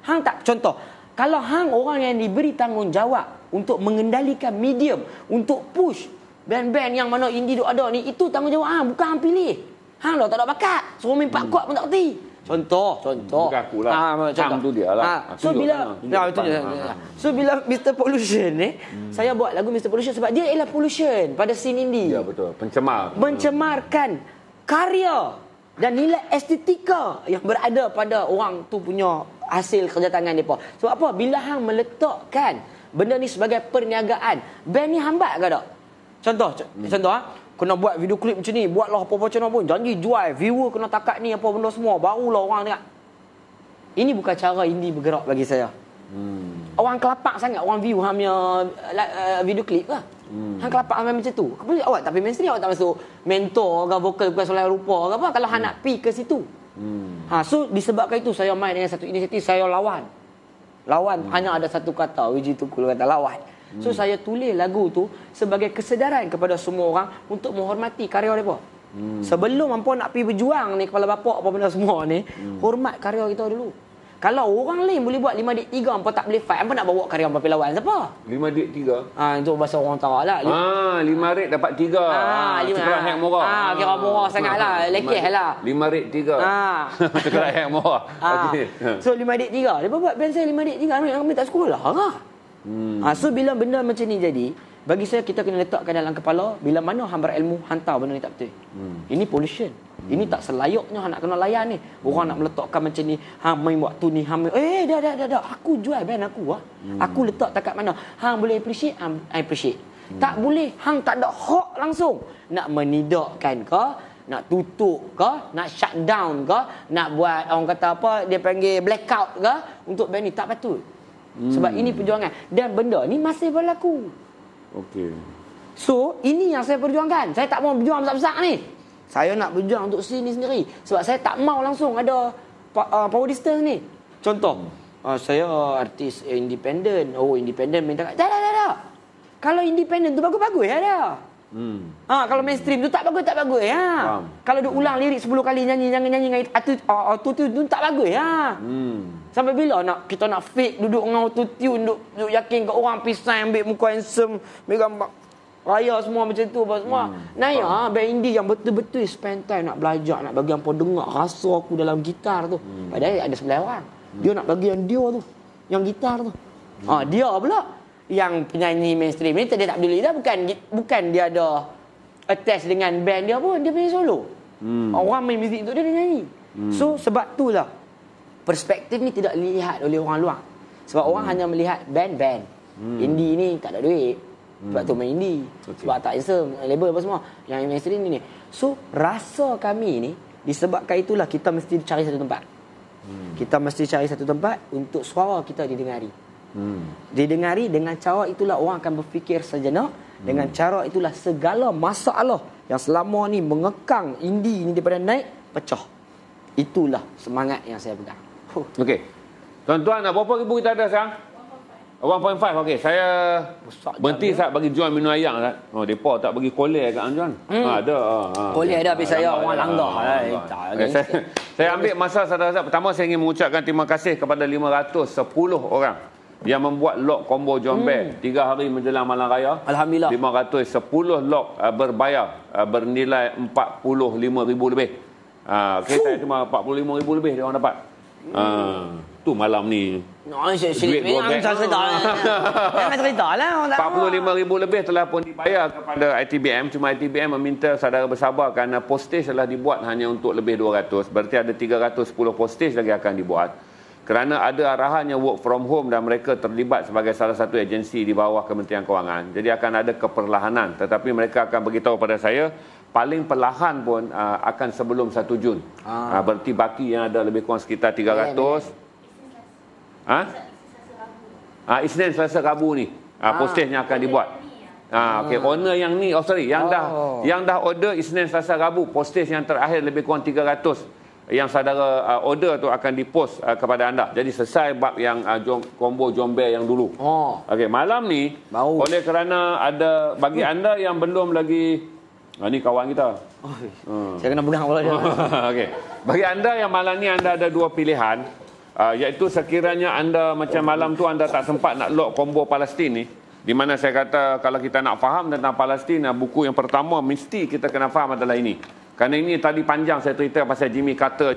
Hang tak, contoh, kalau hang orang yang diberi tanggungjawab untuk mengendalikan medium, untuk push band-band yang mana indie tu ada ni, itu tanggungjawab hang, bukan hang pilih. Hang lah tak ada bakat. Suruh main 4 kuat pun tak kerti. Contoh. Bukan aku lah. Hang tu dia lah. So bila Mr. Pollution ni, saya buat lagu Mr. Pollution sebab dia ialah pollution pada scene indie. Ya, betul. Pencemar. Mencemarkan karya dan nilai estetika yang berada pada orang tu punya hasil kerja tangan mereka. Sebab apa? Bila hang meletakkan benda ni sebagai perniagaan, band ni hambat ke tak? Contoh kena buat video klip macam ni, buatlah apa-apa macam mana pun, janji jual, viewer kena takat ni apa benda semua, barulah orang tengok. Ini bukan cara indie bergerak bagi saya. Orang kelapak sangat orang view hang punya video klip ke. Hang kelapak hang macam tu. Awak tak pergi mainstream, awak tak masuk mentor ke vokal bukan soal rupa ke apa kalau hang nak pi ke situ. So disebabkan itu saya main dengan satu inisiatif, saya lawan. Hanya ada satu kata, Wiji Tukul kata lawan. So saya tulis lagu tu sebagai kesedaran kepada semua orang untuk menghormati karya mereka. Sebelum hampa nak pergi berjuang ni, kepala bapak apa benda semua ni, hormat karya kita dulu. Kalau orang lain boleh buat 5-3, hampa tak boleh fight, hampa nak bawa karya hampa pergi lawan siapa? 5-3. Itu bahasa orang Tara lah. 5 red dapat 3. Cekrak hang murah. Kira murah sangat lah. Lekeh lah. 5 red 3. Cekrak hang murah. Okey. So 5-3. Dia buat band saya 5-3. Kami tak sekolah lah. So bila benda macam ni jadi, bagi saya kita kena letakkan dalam kepala, bila mana hang berilmu, hantar benda ni tak betul. Ini pollution. Ini tak selayaknya hang nak kena layan ni. Orang nak meletakkan macam ni, hang main waktu ni, hang main, dah. Aku jual band aku . Aku letak takat mana. Hang boleh appreciate, I appreciate. Tak boleh, hang tak ada hak langsung nak menidakkan ke, nak tutup ke, nak shut down ke, nak buat orang kata apa, dia panggil blackout ke untuk band ni. Tak patut. Sebab ini perjuangan. Dan benda ni masih berlaku. Okey. So, ini yang saya perjuangkan. Saya tak mau berjuang besar-besar ni. Saya nak berjuang untuk sini sendiri. Sebab saya tak mau langsung ada power distance ni. Contoh, saya artis independent. Oh, independent minta. Tak. Kalau independent tu bagus-bagus ya dah. Kalau mainstream tu tak bagus. Kalau dia ulang lirik 10 kali nyanyi dengan auto-tune tu tak bagus ya. Sampai bila kita nak fake duduk dengan auto-tune, duduk yakin kat orang pisang ambil muka handsome, ambil gambar raya semua macam tu apa semua. Naya band indie yang betul-betul spend time nak belajar, nak bagi hangpa dengar rasa aku dalam gitar tu. Padahal ada sebelah orang. Dia nak bagi yang dia tu, yang gitar tu. Dia pula yang penyanyi mainstream ni dia tak peduli dah, bukan dia ada attach dengan band dia pun, dia main solo. Orang main muzik untuk dia nyanyi. So sebab itulah perspektif ni tidak dilihat oleh orang luar. Sebab orang hanya melihat band. Indie ni tak ada duit, sebab tu main indie. Sebab tak handsome, label apa semua. Yang mainstream ni. So rasa kami ni disebabkan itulah kita mesti cari satu tempat. Kita mesti cari satu tempat untuk suara kita didengari. Didengari dengan cara itulah orang akan berfikir sejenak. Dengan cara itulah segala masalah yang selama ni mengekang indie ni daripada naik, pecah. Itulah semangat yang saya pegang. Okey. Tuan-tuan, berapa ribu kita ada sekarang? 1.5, okey. Saya berhenti saat bagi jual minum ayam. Oh, mereka tak bagi kolej kat Anjuan. Ada. Kolej ada, tapi saya orang langgar. Saya ambil masa saudara-saudara. Pertama, saya ingin mengucapkan terima kasih kepada 510 orang yang membuat log combo Jombang 3 hari menjelang Malam Raya. Alhamdulillah. 510 log berbayar bernilai 45,000 lebih. Okey, saya cuma 45,000 lebih dia orang dapat. Tu malam ni. Jangan cerita lah. 45,000 lebih telah pun dibayar kepada ITBM. Cuma ITBM meminta saudara bersabar kerana postage telah dibuat hanya untuk lebih 200. Berarti ada 310 postage lagi akan dibuat. Kerana ada arahannya work from home dan mereka terlibat sebagai salah satu agensi di bawah Kementerian Kewangan. Jadi akan ada keperlahanan. Tetapi mereka akan beritahu pada saya, paling perlahan pun akan sebelum 1 Jun. Berarti baki yang ada lebih kurang sekitar 300. Isnin, Selasa, Rabu ni postage-nya akan dibuat. Okey, owner yang ni, yang dah order Isnin, Selasa, Rabu, postage yang terakhir lebih kurang 300 yang saudara order tu akan dipost kepada anda. Jadi selesai bab yang combo Jombang yang dulu. Okey, malam ni oleh kerana ada bagi anda yang belum lagi ni kawan kita. Saya kena pegang pula dia. Okey. Bagi anda yang malam ni anda ada dua pilihan, iaitu sekiranya anda macam malam tu anda tak sempat nak log combo Palestin ni, di mana saya kata kalau kita nak faham tentang Palestin, buku yang pertama mesti kita kena faham adalah ini. Kerana ini tadi panjang saya cerita pasal Jimmy Carter,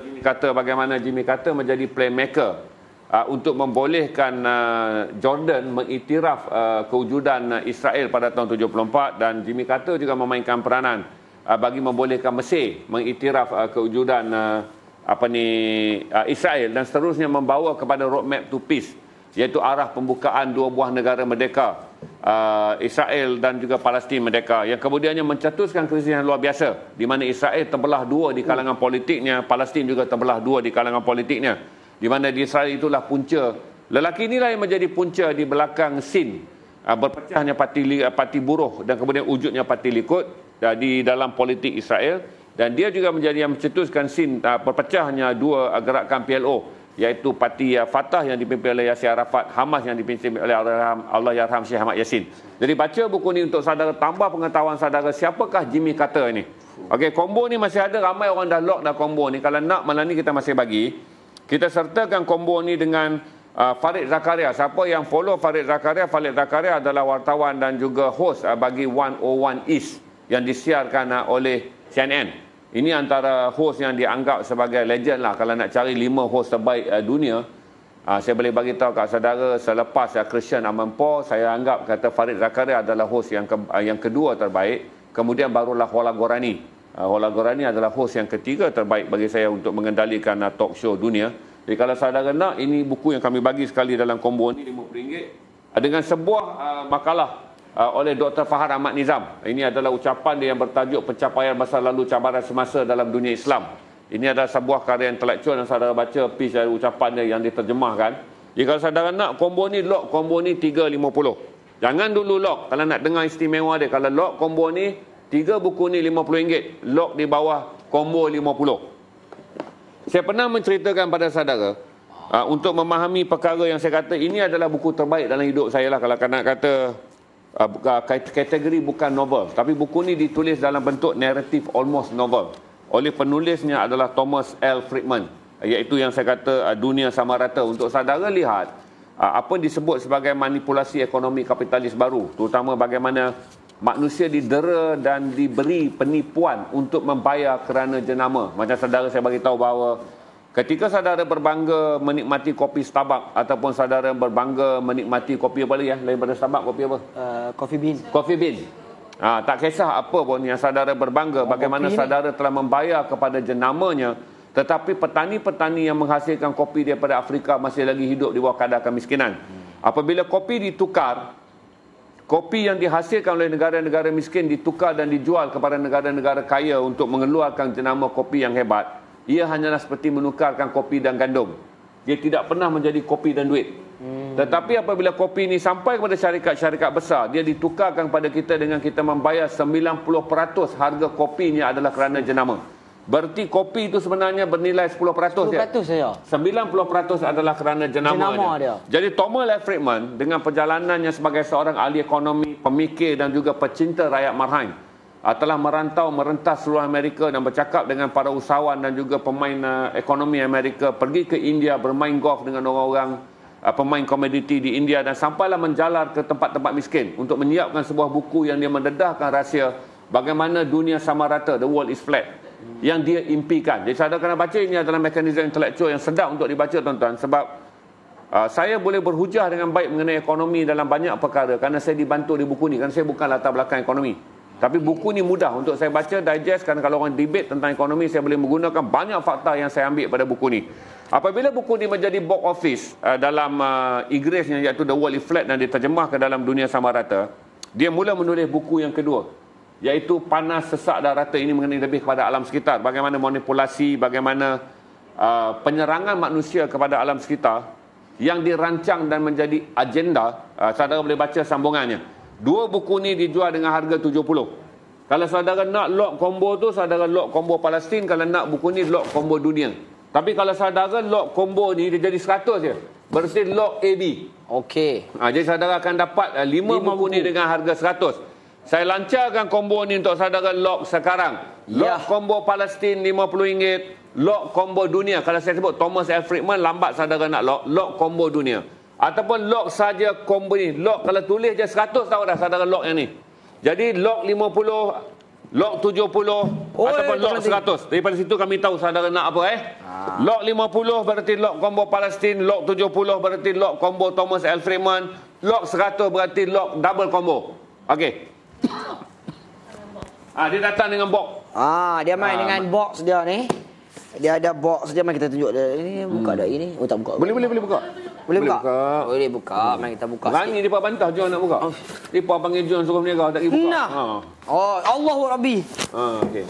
bagaimana Jimmy Carter menjadi playmaker untuk membolehkan Jordan mengiktiraf kewujudan Israel pada tahun 74, dan Jimmy Carter juga memainkan peranan bagi membolehkan Mesir mengiktiraf kewujudan Israel, dan seterusnya membawa kepada roadmap to peace, iaitu arah pembukaan dua buah negara merdeka, Israel dan juga Palestin merdeka, yang kemudiannya mencetuskan krisis yang luar biasa di mana Israel terbelah dua di kalangan politiknya, Palestin juga terbelah dua di kalangan politiknya, di mana di Israel itulah punca, lelaki inilah yang menjadi punca di belakang scene berpecahnya parti buruh dan kemudian wujudnya parti Likud di dalam politik Israel, dan dia juga menjadi yang mencetuskan scene berpecahnya dua gerakan PLO, iaitu parti Fatah yang dipimpin oleh Yasir Arafat, Hamas yang dipimpin oleh Allahyarham Syekh Ahmad Yassin. Jadi baca buku ni untuk saudara tambah pengetahuan saudara siapakah Jimmy Carter ni. Okey, combo ni masih ada, ramai orang dah lock dah combo ni. Kalau nak malam ni kita masih bagi. Kita sertakan combo ni dengan Farid Zakaria. Siapa yang follow Farid Zakaria adalah wartawan dan juga host bagi 101 East yang disiarkan oleh CNN. Ini antara host yang dianggap sebagai legend lah. Kalau nak cari 5 host terbaik dunia, saya boleh bagi tahu kat saudara, selepas Christian Amanpour, saya anggap kata Farid Zakaria adalah host yang kedua terbaik. Kemudian barulah Hola Gorani. Hola Gorani adalah host yang ketiga terbaik bagi saya untuk mengendalikan talk show dunia. Jadi kalau saudara nak, ini buku yang kami bagi sekali dalam combo ni RM50 dengan sebuah makalah oleh Dr. Fahad Ahmad Nizam. Ini adalah ucapan dia yang bertajuk Pencapaian Masa Lalu Cabaran Semasa dalam Dunia Islam. Ini adalah sebuah karya intelektual yang saudara baca piece dari ucapan dia yang diterjemahkan. Jadi kalau saudara nak combo ni, log combo ni 350. Jangan dulu log kalau nak dengar istimewa dia. Kalau log combo ni 3 buku ni RM50, log di bawah combo 50. Saya pernah menceritakan pada saudara untuk memahami perkara yang saya kata ini adalah buku terbaik dalam hidup saya lah. Kalau nak kata kategori bukan novel, tapi buku ni ditulis dalam bentuk narrative almost novel oleh penulisnya adalah Thomas L. Friedman, iaitu yang saya kata Dunia Sama Rata. Untuk saudara lihat apa disebut sebagai manipulasi ekonomi kapitalis baru, terutama bagaimana manusia didera dan diberi penipuan untuk membayar kerana jenama. Macam saudara saya bagi tahu bahawa ketika saudara berbangga menikmati kopi Starbucks ataupun saudara berbangga menikmati kopi apa lagi lain daripada Starbucks, kopi apa? Coffee bean. Coffee bean. Tak kisah apa pun yang saudara berbangga bagaimana saudara telah membayar kepada jenamanya, tetapi petani-petani yang menghasilkan kopi daripada Afrika masih lagi hidup di bawah kadar kemiskinan. Apabila kopi ditukar, kopi yang dihasilkan oleh negara-negara miskin ditukar dan dijual kepada negara-negara kaya untuk mengeluarkan jenama kopi yang hebat, ia hanyalah seperti menukarkan kopi dan gandum. Dia tidak pernah menjadi kopi dan duit. Tetapi apabila kopi ini sampai kepada syarikat-syarikat besar, dia ditukarkan pada kita dengan kita membayar 90% harga kopinya adalah kerana jenama. berarti kopi itu sebenarnya bernilai 10%. 10% saja. 90% adalah kerana jenama dia. Jadi Thomas L. Friedman dengan perjalanannya sebagai seorang ahli ekonomi, pemikir dan juga pecinta rakyat marhaen telah merantau merentas seluruh Amerika dan bercakap dengan para usahawan dan juga pemain ekonomi Amerika, pergi ke India bermain golf dengan orang-orang pemain komoditi di India dan sampailah menjalar ke tempat-tempat miskin untuk menyiapkan sebuah buku yang dia mendedahkan rahsia bagaimana dunia sama rata, the world is flat, yang dia impikan. Jadi saudara kena baca, ini adalah mekanisme intelektual yang sedap untuk dibaca tuan-tuan, sebab saya boleh berhujah dengan baik mengenai ekonomi dalam banyak perkara kerana saya dibantu di buku ni, kerana saya bukan latar belakang ekonomi. Tapi buku ni mudah untuk saya baca, digest, kerana kalau orang debate tentang ekonomi, saya boleh menggunakan banyak fakta yang saya ambil pada buku ni. Apabila buku ni menjadi box office dalam Inggerisnya, iaitu The World is Flat, dan diterjemah ke dalam dunia sama rata, dia mula menulis buku yang kedua, iaitu Panas Sesak dan Rata. Ini mengenai lebih kepada alam sekitar, bagaimana manipulasi, bagaimana penyerangan manusia kepada alam sekitar yang dirancang dan menjadi agenda. Saudara boleh baca sambungannya. Dua buku ni dijual dengan harga 70. Kalau saudara nak lot combo tu, saudara lot combo Palestin. Kalau nak buku ni, lot combo dunia. Tapi kalau saudara lot combo ni, dia jadi 100 je. Berarti lot AB. Okey. Jadi saudara akan dapat 5 buku ni dengan harga 100. Saya lancarkan combo ni untuk saudara lot sekarang. Lot combo Palestin RM50. Lot combo dunia. Kalau saya sebut Thomas L. Friedman, lambat saudara nak lot combo dunia. Ataupun lock saja combo ni. Lock kalau tulis je 100 tahu dah saudara lock yang ni. Jadi lock 50, lock 70 ataupun lock 100. Daripada situ kami tahu saudara nak apa Lock 50 berarti lock combo Palestin, lock 70 berarti lock combo Thomas L. Friedman, lock 100 berarti lock double combo. Okey. Dia datang dengan box. Dia main dengan box dia ni. Dia ada box dia, mari kita tunjuk dia. Ini buka dak ini. Oh tak buka. Boleh buka. Boleh buka. Boleh buka. Mari kita buka. Rani depa bantah John nak buka. Depa panggil John suruh berniaga tak pergi buka. Allahu Rabbi. Okey.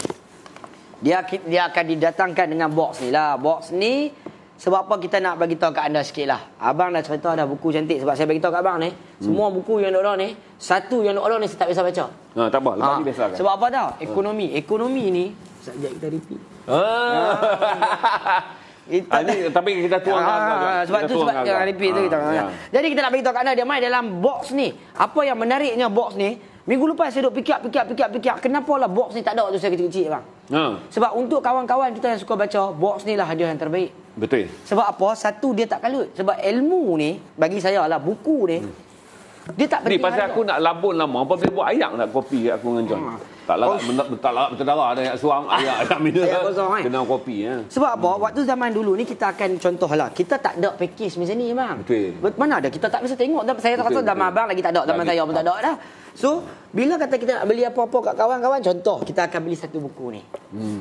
Dia akan didatangkan dengan box ni lah. Box ni sebab apa kita nak bagi tahu kat anda sikit lah. Abang dah cerita dah buku cantik, sebab saya bagi tahu kat abang ni, semua buku yang ada ni, satu yang ada ni saya tak biasa baca. Tak apa, lepas ni biasakan. Sebab apa dah? Ekonomi ni sekejap kita repeat. Tapi kita tuang sebab tu sebab kita repeat tu kita. Jadi kita nak bagi tahu kat anda, dia main dalam box ni. Apa yang menariknya box ni? Minggu lepas saya duk fikir kenapa lah box ni tak ada waktu saya kecil-kecil bang. Sebab untuk kawan-kawan kita yang suka baca, box ni lah hadiah yang terbaik. Betul. Sebab apa? Satu, dia tak kalut. Sebab ilmu ni, bagi saya lah, buku ni, dia tak penting. Ni pasal aku nak labun lama, apa boleh buat ayak nak kopi aku dengan John. Tak larat berdarah ada suam ayak nak minum. Kena kopi Sebab apa? Waktu zaman dulu ni kita akan contohlah, kita tak ada package macam ni bang. Betul. Mana ada, kita tak bisa tengok. Saya rasa zaman abang lagi tak ada, zaman saya pun tak ada dah. So, bila kata kita nak beli apa-apa kat kawan-kawan, contoh, kita akan beli satu buku ni.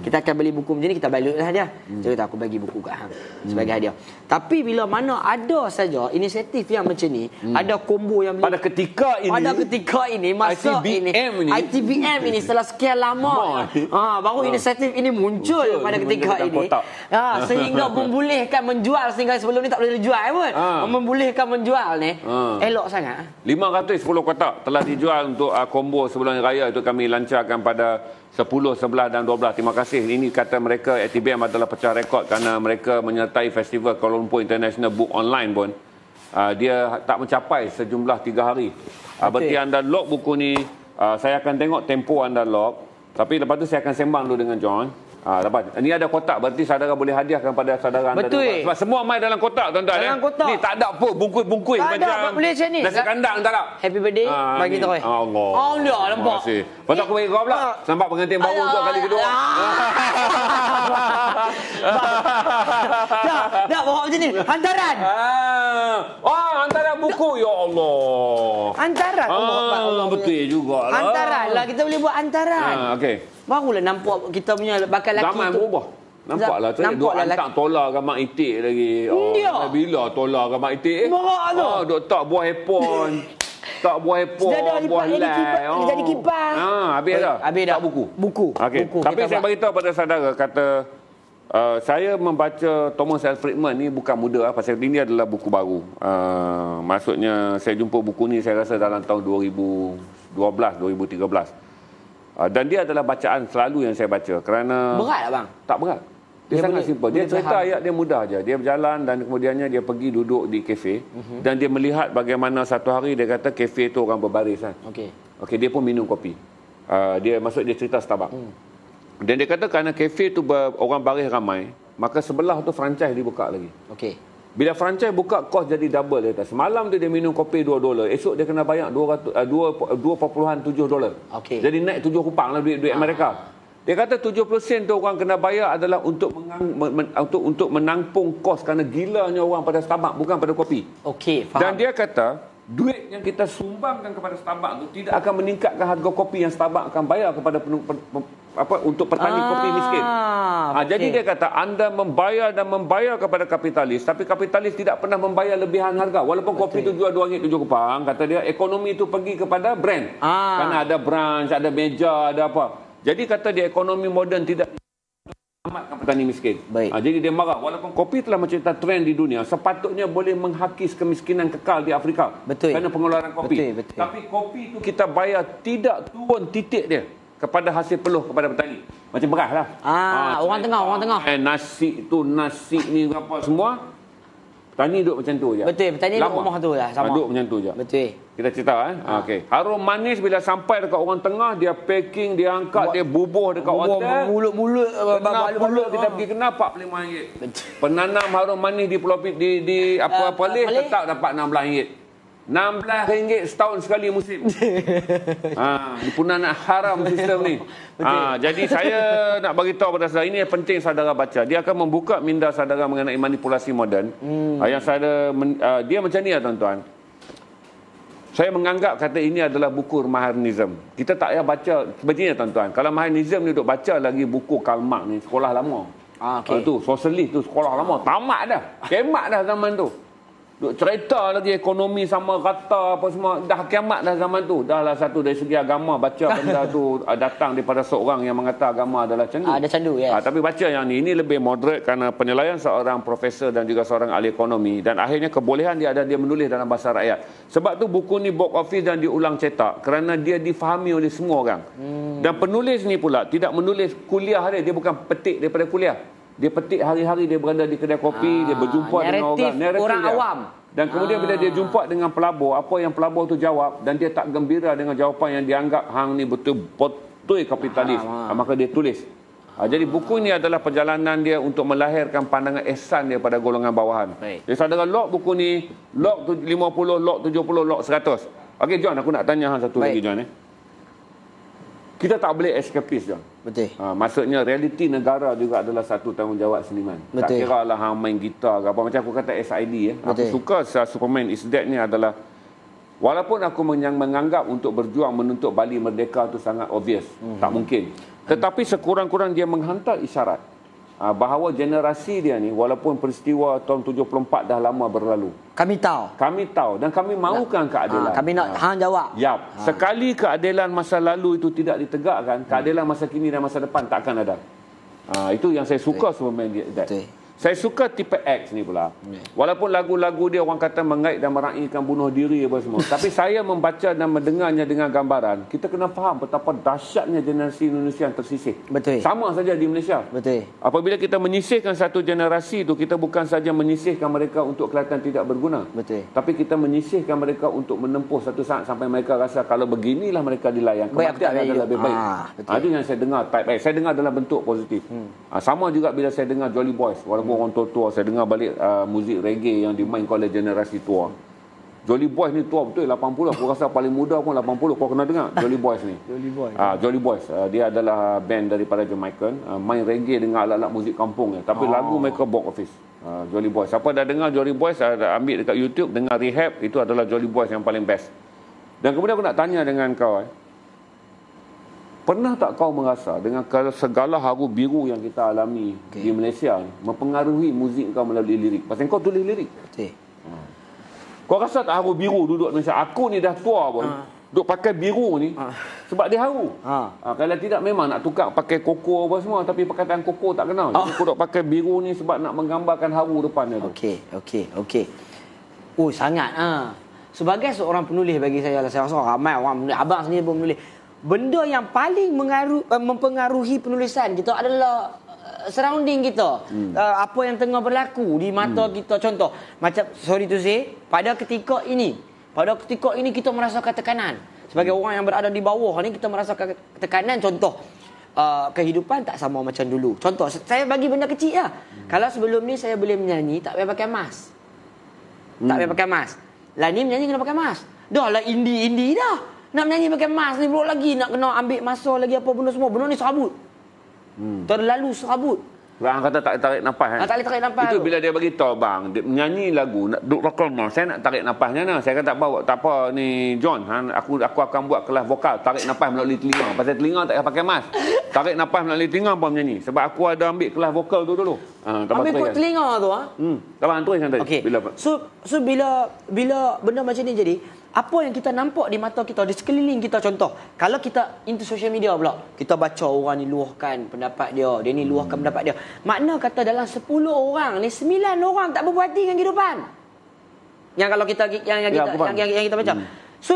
Kita akan beli buku macam ni, kita balutlah dia. Jadi aku bagi buku kat hang sebagai hadiah. Tapi bila mana ada saja inisiatif yang macam ni, ada combo yang pada ketika ini, masa ITBM ini setelah sekian lama, baru inisiatif ini muncul pada ketika ini. Sehingga membolehkan menjual, sehingga sebelum ni tak boleh dijual pun. Membolehkan menjual ni, elok sangat. 510 kotak telah dijual untuk combo sebelum raya itu kami lancarkan pada 10, 11 dan 12. Terima kasih. Ini kata mereka ATBM adalah pecah rekod kerana mereka menyertai festival Kuala Lumpur International Book Online pun. Dia tak mencapai sejumlah 3 hari. Berarti anda lock buku ni, saya akan tengok tempo anda lock. Tapi lepas tu saya akan sembang dulu dengan John. Dapat. Ini ada kotak, berarti saudara boleh hadiahkan pada saudara anda. Betul. Sebab semua main dalam kotak tuan-tuan. Dalam kotak. Ni tak ada apa bungkus-bungkus macam boleh macam ni. Nasi kandang tak ada. Happy birthday bagi tahu. Allah nampak. Pasal aku bagi kau pula. Nampak pengantin baru untuk kali kedua. Dah bawa macam ni. Hantaran. Hantaran buku. Ya Allah. Hantaran. Betul juga. Hantaran lah. Kita boleh buat hantaran. Okey. Barulah nampak kita punya bakal laki zaman tu. berubah. Nampaklah tu duk hantar tolak ke mak itik lagi. Bila tolak ke mak itik? Duk tak buah hepon. Tak buah hepon, buah lay. Jadi kipas. Habis dah. Tak buku. Okey. Tapi saya beritahu pada saudara, kata saya membaca Thomas L. Friedman ni bukan mudah pasal ini adalah buku baru. Maksudnya saya jumpa buku ni saya rasa dalam tahun 2012, 2013. Dan dia adalah bacaan selalu yang saya baca kerana berat tak bang? Tak berat. Dia sangat simple. Dia cerita ayat dia mudah aja. Dia berjalan dan kemudiannya dia pergi duduk di kafe dan dia melihat bagaimana satu hari dia kata kafe itu orang berbaris kan. Okey, dia pun minum kopi. Dia cerita Starbucks. Dan dia kata kerana kafe itu orang baris ramai, maka sebelah tu franchise dibuka lagi. Bila franchise buka, kos jadi double. Dia kata semalam tu dia minum kopi $2, esok dia kena bayar $2.7. Jadi naik 7 rupang lah duit Amerika. Dia kata 70% tu orang kena bayar adalah untuk menampung kos kerana gilanya orang pada Starbucks, bukan pada kopi. Faham. Dan dia kata duit yang kita sumbangkan kepada Starbucks tu tidak akan meningkatkan harga kopi yang Starbucks akan bayar kepada untuk petani kopi miskin. Jadi dia kata anda membayar kepada kapitalis, tapi kapitalis tidak pernah membayar lebihan harga. Walaupun kopi itu jual RM2.7, kata dia ekonomi itu pergi kepada brand. Kerana ada branch, ada meja, ada apa. Jadi kata dia ekonomi moden tidak amatkan petani miskin. Jadi dia marah. Walaupun kopi telah mencipta trend di dunia, sepatutnya boleh menghakis kemiskinan kekal di Afrika. Kerana pengeluaran kopi. Tapi kopi itu kita bayar tidak turun titik dia kepada hasil peluh kepada petani. Macam beras lah. Orang tengah. Nasi ni apa semua. Petani duduk macam tu je. Petani duduk rumah tu lah. Sama. Duduk macam tu je. Kita cerita kan. Harum manis bila sampai dekat orang tengah, dia packing, dia angkat, dia bubuh dekat hotel. Mulut-mulut. Kita pergi kena RM45. Penanam harum manis di Pulau di apa-apa tetap dapat RM16. RM16 setahun sekali musim. Di punah nak haram sistem ni. Jadi saya nak bagi tahu pada saudara, ini yang penting saudara baca. Dia akan membuka minda saudara mengenai manipulasi moden. Yang dia macam ni ya tuan-tuan. Saya menganggap kata ini adalah buku Mahayanism. Kita tak payah baca begini tuan-tuan. Kalau Mahayanism ni duk baca lagi buku Karl Marx ni, sekolah lama. Tu sosialis tu sekolah lama, tamat dah. Kemat dah zaman tu. Duk cerita lagi ekonomi sama rata apa semua. Dah kiamat dah zaman tu. Dah lah satu dari segi agama. Baca benda tu datang daripada seorang yang mengata agama adalah candu. Ada candu, yes. Tapi baca yang ni. Ini lebih moderate kerana penilaian seorang profesor dan juga seorang ahli ekonomi. Dan akhirnya kebolehan dia menulis dalam bahasa rakyat. Sebab tu buku ni box office dan diulang cetak. Kerana dia difahami oleh semua orang. Dan penulis ni pula tidak menulis kuliah dia. Dia bukan petik daripada kuliah. Dia petik hari-hari dia berada di kedai kopi, dia berjumpa dengan orang. Naratif orang awam. Dan kemudian bila dia jumpa dengan pelabur, apa yang pelabur tu jawab, dan dia tak gembira dengan jawapan yang dianggap hang ni betul-betul kapitalis, maka dia tulis. Jadi buku ini adalah perjalanan dia untuk melahirkan pandangan ihsan dia pada golongan bawahan. Jadi saudara lock buku ni, lock 50, lock 70, lock 100. Okey John, aku nak tanya hang satu lagi John. Kita tak boleh escapist John. Maksudnya realiti negara juga adalah satu tanggungjawab seniman. Tak kira lah hang main gitar ke apa. Macam aku kata SID. Aku suka Superman is Dead ni adalah, walaupun aku menganggap untuk berjuang menuntut Bali merdeka tu sangat obvious. Tak mungkin. Tetapi sekurang-kurang dia menghantar isyarat bahawa generasi dia ni, walaupun peristiwa tahun 74 dah lama berlalu, kami tahu dan kami mahukan keadilan. Kami nak hang jawab. Sekali keadilan masa lalu itu tidak ditegakkan, keadilan masa kini dan masa depan takkan ada. Itu yang saya suka Superman Dead. Saya suka tipe X ni pula. Walaupun lagu-lagu dia orang kata mengait dan meraihkan bunuh diri apa semua. Tapi saya membaca dan mendengarnya dengan gambaran. Kita kena faham betapa dahsyatnya generasi Indonesia yang tersisih. Sama saja di Malaysia. Apabila kita menyisihkan satu generasi itu, kita bukan saja menyisihkan mereka untuk kelihatan tidak berguna. Tapi kita menyisihkan mereka untuk menempuh satu saat sampai mereka rasa kalau beginilah mereka dilayan, kematian adalah lebih baik. Itu yang saya dengar type X. Saya dengar dalam bentuk positif. Sama juga bila saya dengar Jolly Boys. Walaupun orang tua-tua, saya dengar balik muzik reggae yang dimainkan oleh generasi tua. Jolly Boys ni tua betul, 80. Aku rasa paling muda pun 80. Kau kena dengar Jolly Boys ni. Jolly Boys. Dia adalah band daripada Jamaican. Main reggae dengan alat-alat muzik kampung. Tapi lagu mereka box office. Jolly Boys. Siapa dah dengar Jolly Boys, ambil dekat YouTube, dengar Rehab. Itu adalah Jolly Boys yang paling best. Dan kemudian aku nak tanya dengan kau. Pernah tak kau merasa dengan segala haru biru yang kita alami di Malaysia ni, mempengaruhi muzik kau melalui lirik? Pasal kau tulis lirik. Kau rasa tak haru biru duduk di Malaysia? Aku ni dah tua pun, duduk pakai biru ni sebab dia haru. Kalau tidak memang nak tukar pakai koko apa semua, tapi perkataan koko tak kenal. Jadi aku duduk pakai biru ni sebab nak menggambarkan haru depannya tu. Okey. Sangat. Sebagai seorang penulis bagi saya rasa ramai orang menulis. Abang sendiri pun menulis. benda yang paling mempengaruhi penulisan kita adalah surrounding kita. Apa yang tengah berlaku di mata kita. Contoh, macam sorry to say, pada ketika ini kita merasakan tekanan. Sebagai orang yang berada di bawah ni, kita merasakan tekanan. Contoh, kehidupan tak sama macam dulu. Contoh, saya bagi benda kecil lah. Kalau sebelum ni saya boleh menyanyi, tak payah pakai mask. Tak payah pakai mask. Lah ni menyanyi kena pakai mask. Dah lah indie dah. Nak menyanyi pakai mask ni pula lagi. Nak kena ambil masa lagi apa benda semua. Benda ni serabut. Terlalu serabut. Bang kata tak tarik nafas kan? Tak boleh tarik nafas. Itu bila dia bagi tahu bang, dia menyanyi lagu nak duduk rekam, saya nak tarik nafasnya nah. Saya kata tak apa ni John, aku akan buat kelas vokal tarik nafas melalui telinga. Pasal telinga tak payah pakai mask. Tarik nafas melalui telinga pun menyanyi. Sebab aku ada ambil kelas vokal tu dulu. Ambil kot telinga tu Tabang tulis tadi. Okay. So bila benda macam ni jadi, apa yang kita nampak di mata kita, di sekeliling kita, contoh, kalau kita into social media pula, kita baca orang ni luahkan pendapat dia ni luahkan pendapat dia. Makna kata dalam 10 orang ni 9 orang tak berpuas hati dengan kehidupan. Yang kalau kita yang kita baca. So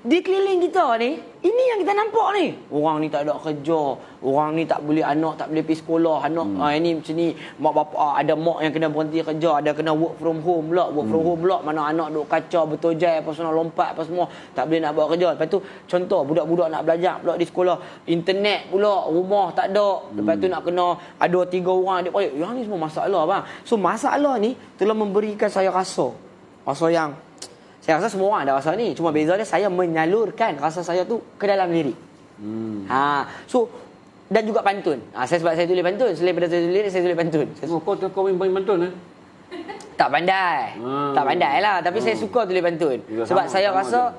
di keliling kita ni, ini yang kita nampak ni. Orang ni tak ada kerja, orang ni tak boleh, anak tak boleh pergi sekolah, anak ini macam ni, mak bapak ada mak yang kena berhenti kerja, ada kena work from home pula, mana anak duk kacau bertojai apa semua, lompat apa semua, tak boleh nak buat kerja. Lepas tu contoh budak-budak nak belajar pula di sekolah, internet pula, rumah tak ada. Lepas tu nak kena ada 3 orang adik-adik. Yang ni semua masalah bang. So masalah ni telah memberikan saya rasa yang saya rasa semua orang ada rasa ni. Cuma beza dia, saya menyalurkan rasa saya tu ke dalam lirik. So, dan juga pantun. Sebab saya tulis pantun. Selain pada saya tulis lirik, saya tulis pantun. Kau main pantun Tak pandai. Tak pandai lah. Tapi saya suka tulis pantun. Sebab saya rasa...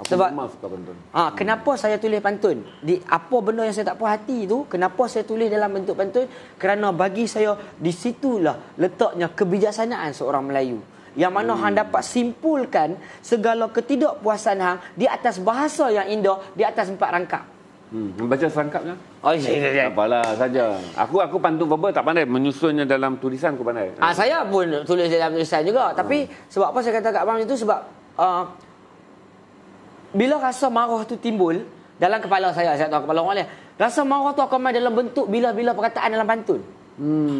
Sebab suka pantun. Kenapa saya tulis pantun? Apa benda yang saya tak puas hati tu, kenapa saya tulis dalam bentuk pantun? Kerana bagi saya, di situlah letaknya kebijaksanaan seorang Melayu. Yang mana hang dapat simpulkan segala ketidakpuasan hang di atas bahasa yang indah, di atas 4 rangkap. Baca serangkapnya? Tak apalah saja. Aku pantun verbal tak pandai, menyusunnya dalam tulisan aku pandai. Saya pun tulis dalam tulisan juga. Tapi sebab apa saya kata kat abang itu, sebab bila rasa marah tu timbul dalam kepala saya tahu kepala orang lain, rasa marah tu akan main dalam bentuk bila-bila perkataan dalam pantun.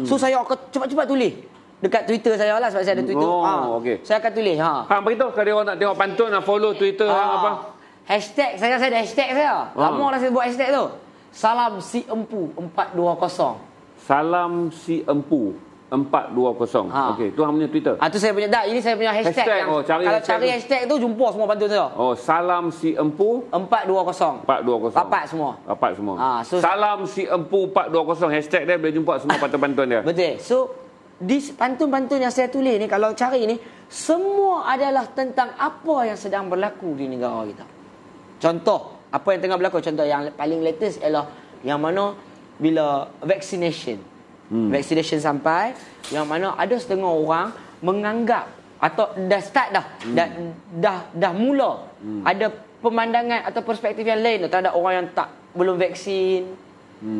So saya akan cepat-cepat tulis dekat Twitter saya lah, sebab saya ada Twitter. Okay. Saya akan tulis. Beritahu kalau orang nak tengok pantun, nak follow Twitter apa? Hashtag saya ada hashtag saya. Lama dah saya buat hashtag tu. Salam si empu 420. Salam si empu 420. Okey, tu hang punya Twitter. Tu saya punya. Ini saya punya hashtag. Yang, kalau cari hashtag tu jumpa semua pantun saya. Salam si empu 420. Rapat semua. So, Salam si empu 420, hashtag dia boleh jumpa semua pantun-pantun dia. Betul. So di pantun-pantun yang saya tulis ni, kalau cari ni, semua adalah tentang apa yang sedang berlaku di negara kita. Contoh, apa yang tengah berlaku. Contoh yang paling latest ialah yang mana bila vaccination sampai, yang mana ada setengah orang menganggap atau dah start dah mula ada pemandangan atau perspektif yang lain terhadap orang yang belum vaksin.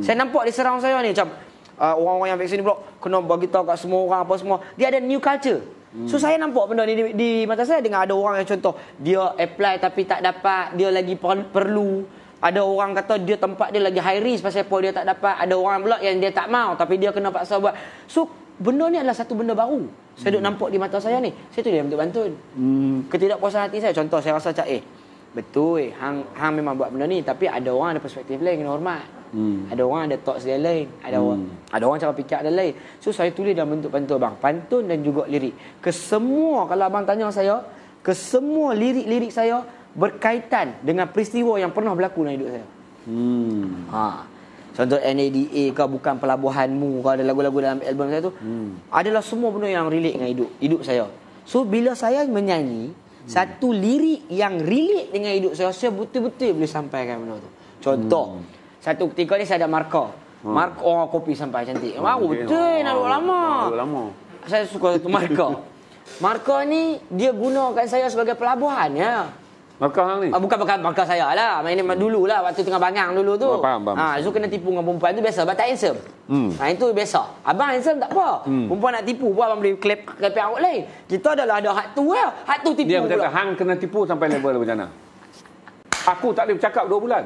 Saya nampak di surround saya ni macam orang-orang yang vaksin ni pula kena bagi tahu kat semua orang apa semua. Dia ada new culture. So saya nampak benda ni di mata saya, dengan ada orang yang contoh dia apply tapi tak dapat, dia lagi perlu. Ada orang kata dia tempat dia lagi high risk pasal apa dia tak dapat. Ada orang pula yang dia tak mau tapi dia kena paksa buat. So benda ni adalah satu benda baru. Saya duk nampak di mata saya ni. Saya tulis bentuk pantun. Ketidakpuasan hati saya. Contoh saya rasa macam betul hang memang buat benda ni, tapi ada orang ada perspektif lain, kena hormat. Ada orang ada thoughts dia lain, ada orang cara fikir dia lain. So saya tulis dalam bentuk pantun bang, pantun dan juga lirik. Kesemua, kalau abang tanya saya, kesemua lirik-lirik saya berkaitan dengan peristiwa yang pernah berlaku dalam hidup saya. Contoh NADA ke, bukan pelabuhanmu ke, ada lagu-lagu dalam album saya tu, adalah semua benda yang relate dengan hidup saya. So bila saya menyanyi satu lirik yang relate dengan hidup saya betul-betul boleh sampaikan benda tu. Contoh, satu ketika ni saya ada markah. Markah kopi sampai cantik. Betul, nak lama. Saya suka satu markah. Markah ni dia gunakan saya sebagai pelabuhan ya. Markah hang ni? Bukan markah saya lah. Main dulu lah, waktu tengah bangang dulu tu. Faham. So kena tipu dengan perempuan tu biasa, sebab tak handsome. Itu biasa. Abang handsome tak apa. Perempuan nak tipu pun abang boleh clap orang lain. Kita adalah ada hak tu lah. Hak tu tipu dia pula. Dia berkata hang kena tipu sampai level macam mana? Aku tak boleh bercakap 2 bulan.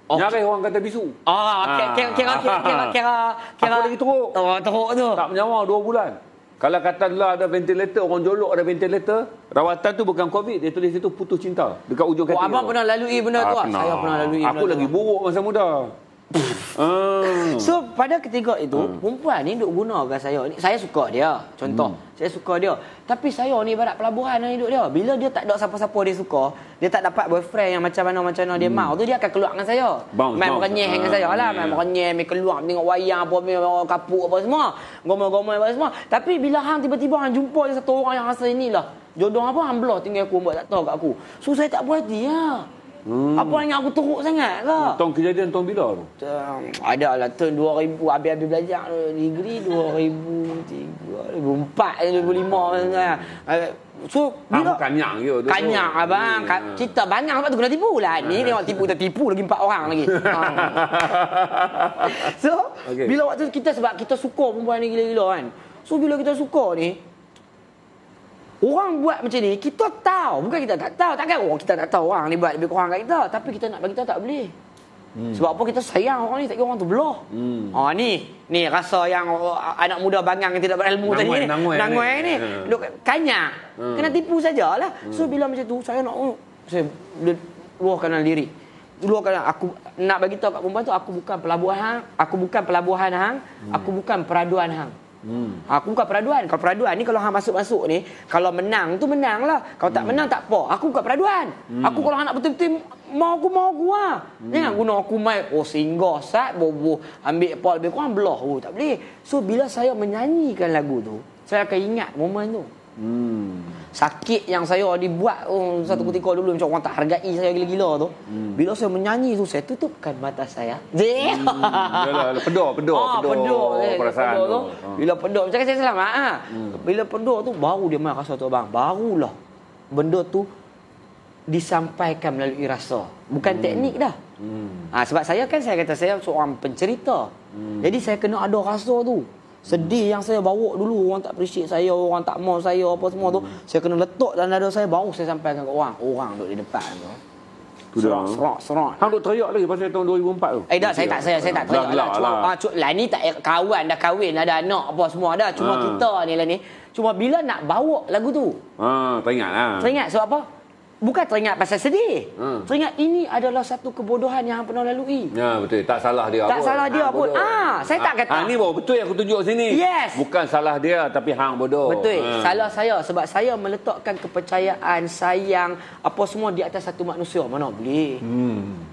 Nyari orang kata bisu. Kira. Aku lagi teruk. Teruk tu. Tak menyawa 2 bulan. Kalau katalah ada ventilator, orang jolok ada ventilator, rawatan tu bukan COVID, dia tulis itu putus cinta dekat ujung kaki. Abang pernah lalui benda tu? Saya pernah lalui. Aku lagi buruk masa muda. So pada ketika itu perempuan ni duk gunakan saya ni. Saya suka dia. Contoh, saya suka dia. Tapi saya ni ibarat pelabuhan dalam hidup dia. Bila dia tak ada siapa-siapa dia suka, dia tak dapat boyfriend yang macam mana dia mau tu, dia akan keluar dengan saya. Main merenyeh dengan saya lah, main merenyeh, main keluar tengok wayang apa, main kapuk apa semua, gomel-gomel apa semua. Tapi bila hang tiba-tiba hang jumpa satu orang yang rasa inilah jodoh apa, hang belah tinggal aku buat tak tahu kat aku. So saya tak puas hati lah. Apa yang aku teruk sangat ke? Tahun kejadian tahun bila tu? Adalah tahun 2000, habis-habis belajar degree 2003, 2004, 2005. So bila kanyang je tu. Kanyang abang. Kita banyak sebab tu kena tipu lah. Ni tengok tipu lagi 4 orang lagi. So bila waktu kita, sebab kita suka perempuan ni gila-gila kan. So bila kita suka ni, orang buat macam ni, kita tahu. Bukan kita tak tahu. Takkan kita tak tahu orang ni buat lebih kurang kat kita. Tapi kita nak bagi tahu tak boleh. Sebab apa, kita sayang orang ni, tak kira orang tu belah. Ni rasa yang anak muda bangang yang tidak berilmu tadi ni. Nangoi ni. Duk kanyak. Kena tipu sajalah. So bila macam tu, saya nak luahkan dalam diri. Luahkan, aku nak bagi tahu kat perempuan tu, aku bukan pelabuhan hang, aku bukan pelabuhan hang, aku bukan peraduan hang. Aku bukan peraduan. Kalau peraduan ni, kalau hang masuk-masuk ni, kalau menang tu menang lah. Kalau tak menang tak apa. Aku bukan peraduan. Aku kalau hang nak betul-betul mau aku lah. Jangan guna aku main singgah sat bobo ambil apa lebih kurang belah. Tak boleh. So bila saya menyanyikan lagu tu, saya akan ingat momen tu. Sakit yang saya dibuat satu ketika dulu, macam orang tak hargai saya gila-gila tu. Bila saya menyanyi tu, saya tutupkan mata saya. Pedor perasaan tu. Bila pedor, macam saya selamat bila pedor tu, baru dia main rasa tu abang. Barulah benda tu disampaikan melalui rasa, bukan teknik dah. Sebab saya kata saya seorang pencerita. Jadi saya kena ada rasa tu. Sedih yang saya bawa dulu, orang tak appreciate saya, orang tak mau saya apa semua tu, saya kena letak dalam dada saya, baru saya sampaikan ke orang duduk di depan tu. Serak. Hang duk teriak lagi pasal tahun 2004 tu. Saya tak teriak lah. Cuma ni tak kawan dah kahwin, ada anak apa semua dah. Cuma kita ni lah ni. Cuma bila nak bawa lagu tu, teringat lah. Teringat sebab apa? Bukan teringat pasal sedih. Teringat ini adalah satu kebodohan yang hang pernah lalui. Ya, betul. Tak salah dia tak pun. Tak salah dia pun. Saya tak kata. Ni baru betul yang aku tunjuk sini. Yes. Bukan salah dia, tapi hang bodoh. Betul. Salah saya. Sebab saya meletakkan kepercayaan, sayang, apa semua di atas satu manusia. Mana boleh.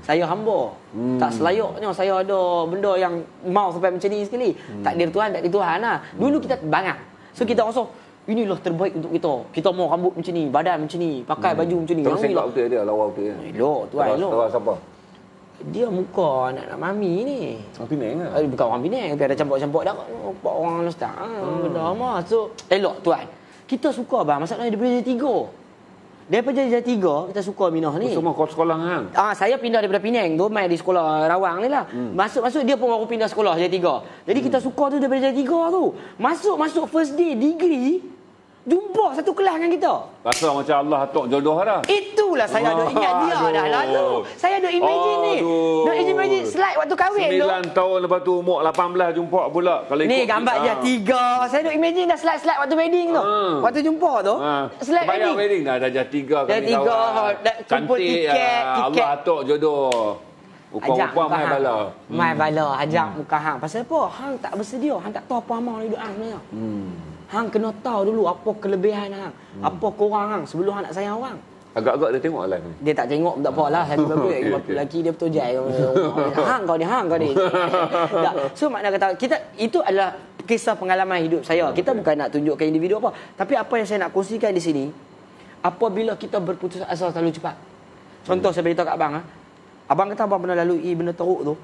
Saya hamba. Tak selayaknya saya ada benda yang mau sampai macam ni sekali. Takdir Tuhan lah. Dulu kita bangang. So kita rasa, inilah terbaik untuk kita. Kita mau rambut macam ni, badan macam ni, pakai baju macam ni. Terus sekak betul dia, lawa betul dia. Elok, tuan elok. Terus siapa? Dia muka anak mami ni. Orang Penang ke? Bukan orang Penang, tapi ada campur-campur dah. Orang Nostak. Benda mah. So, elok tuan. Kita suka bang, masalahnya daripada jadi 3. Daripada jadi 3, kita suka Minah ni. Semua kau sekolah hang. Saya pindah daripada Penang tu, main di sekolah Rawang ni lah. Masuk-masuk dia pun baru pindah sekolah jadi 3. Jadi kita suka tu daripada jadi 3 tu. Masuk first day degree, jumpa satu kelas dengan kita. Rasa macam Allah atuk jodoh dah. Itulah saya ada ingat dia dah lalu. Saya ada imagine ni. Dah imagine slide waktu kahwin tu. 9 tahun lepas tu umur 18 jumpa pula. Kalau ni gambar dia 3. Saya ada imagine dah slide waktu wedding tu. Waktu jumpa tu. Slide bayar wedding dah dah 3 kali. Dah 3 kumpul tiket. Allah atuk jodoh. Upah mai bala. Mai bala ajak muka hang. Pasal apa? Hang tak bersedia. Hang tak tahu apa amal hidup hang sebenarnya. Hang kena tahu dulu apa kelebihan hang, apa kurang hang sebelum hang nak sayang orang. Agak-agak dia tengok live ni. Dia tak tengok, tak apalah. Lagi bagus. Lelaki dia betul jai. Hang kau ni. So makna kata, itu adalah kisah pengalaman hidup saya. Kita bukan nak tunjukkan individu apa. Tapi apa yang saya nak kongsikan di sini, apabila kita berputus asa terlalu cepat. Contoh saya beritahu kat abang. Abang kata abang pernah lalui benda teruk tu.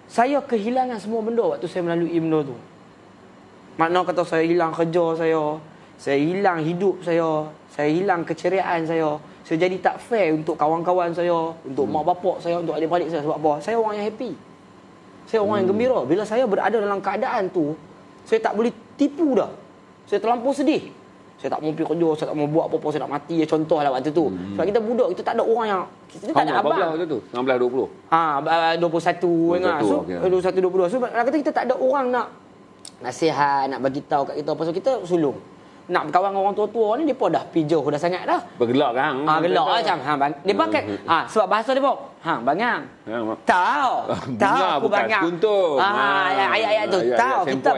Saya kehilangan semua benda waktu saya melalui benda tu. Makna kata saya hilang kerja saya hilang hidup saya hilang keceriaan saya jadi tak fair untuk kawan-kawan saya, untuk mak bapak saya, untuk adik-adik saya. Sebab apa? Saya orang yang happy. Saya orang yang gembira. Bila saya berada dalam keadaan tu, saya tak boleh tipu dah. Saya terlampau sedih. Saya tak mau pergi kerja, saya tak mau buat apa-apa, saya nak mati. Contohlah waktu tu. Sebab kita budak, kita tak ada orang yang... Kita tak ada abang. Berapa waktu tu? 19-20? 21 ingat. So, okay. 21-22. So, kata kita tak ada orang nak nasihat, nak bagi tahu kat kita apa. So, kita sulung. Nak berkawan dengan orang tua-tua ni, mereka dah pijauh dah sangat dah. Bergelak kan? Gelak macam. Dia pakai. Sebab bahasa dia bangang. Tahu. Tahu aku bangang. Kuntum. Ayat-ayat tu. Tahu. Kita,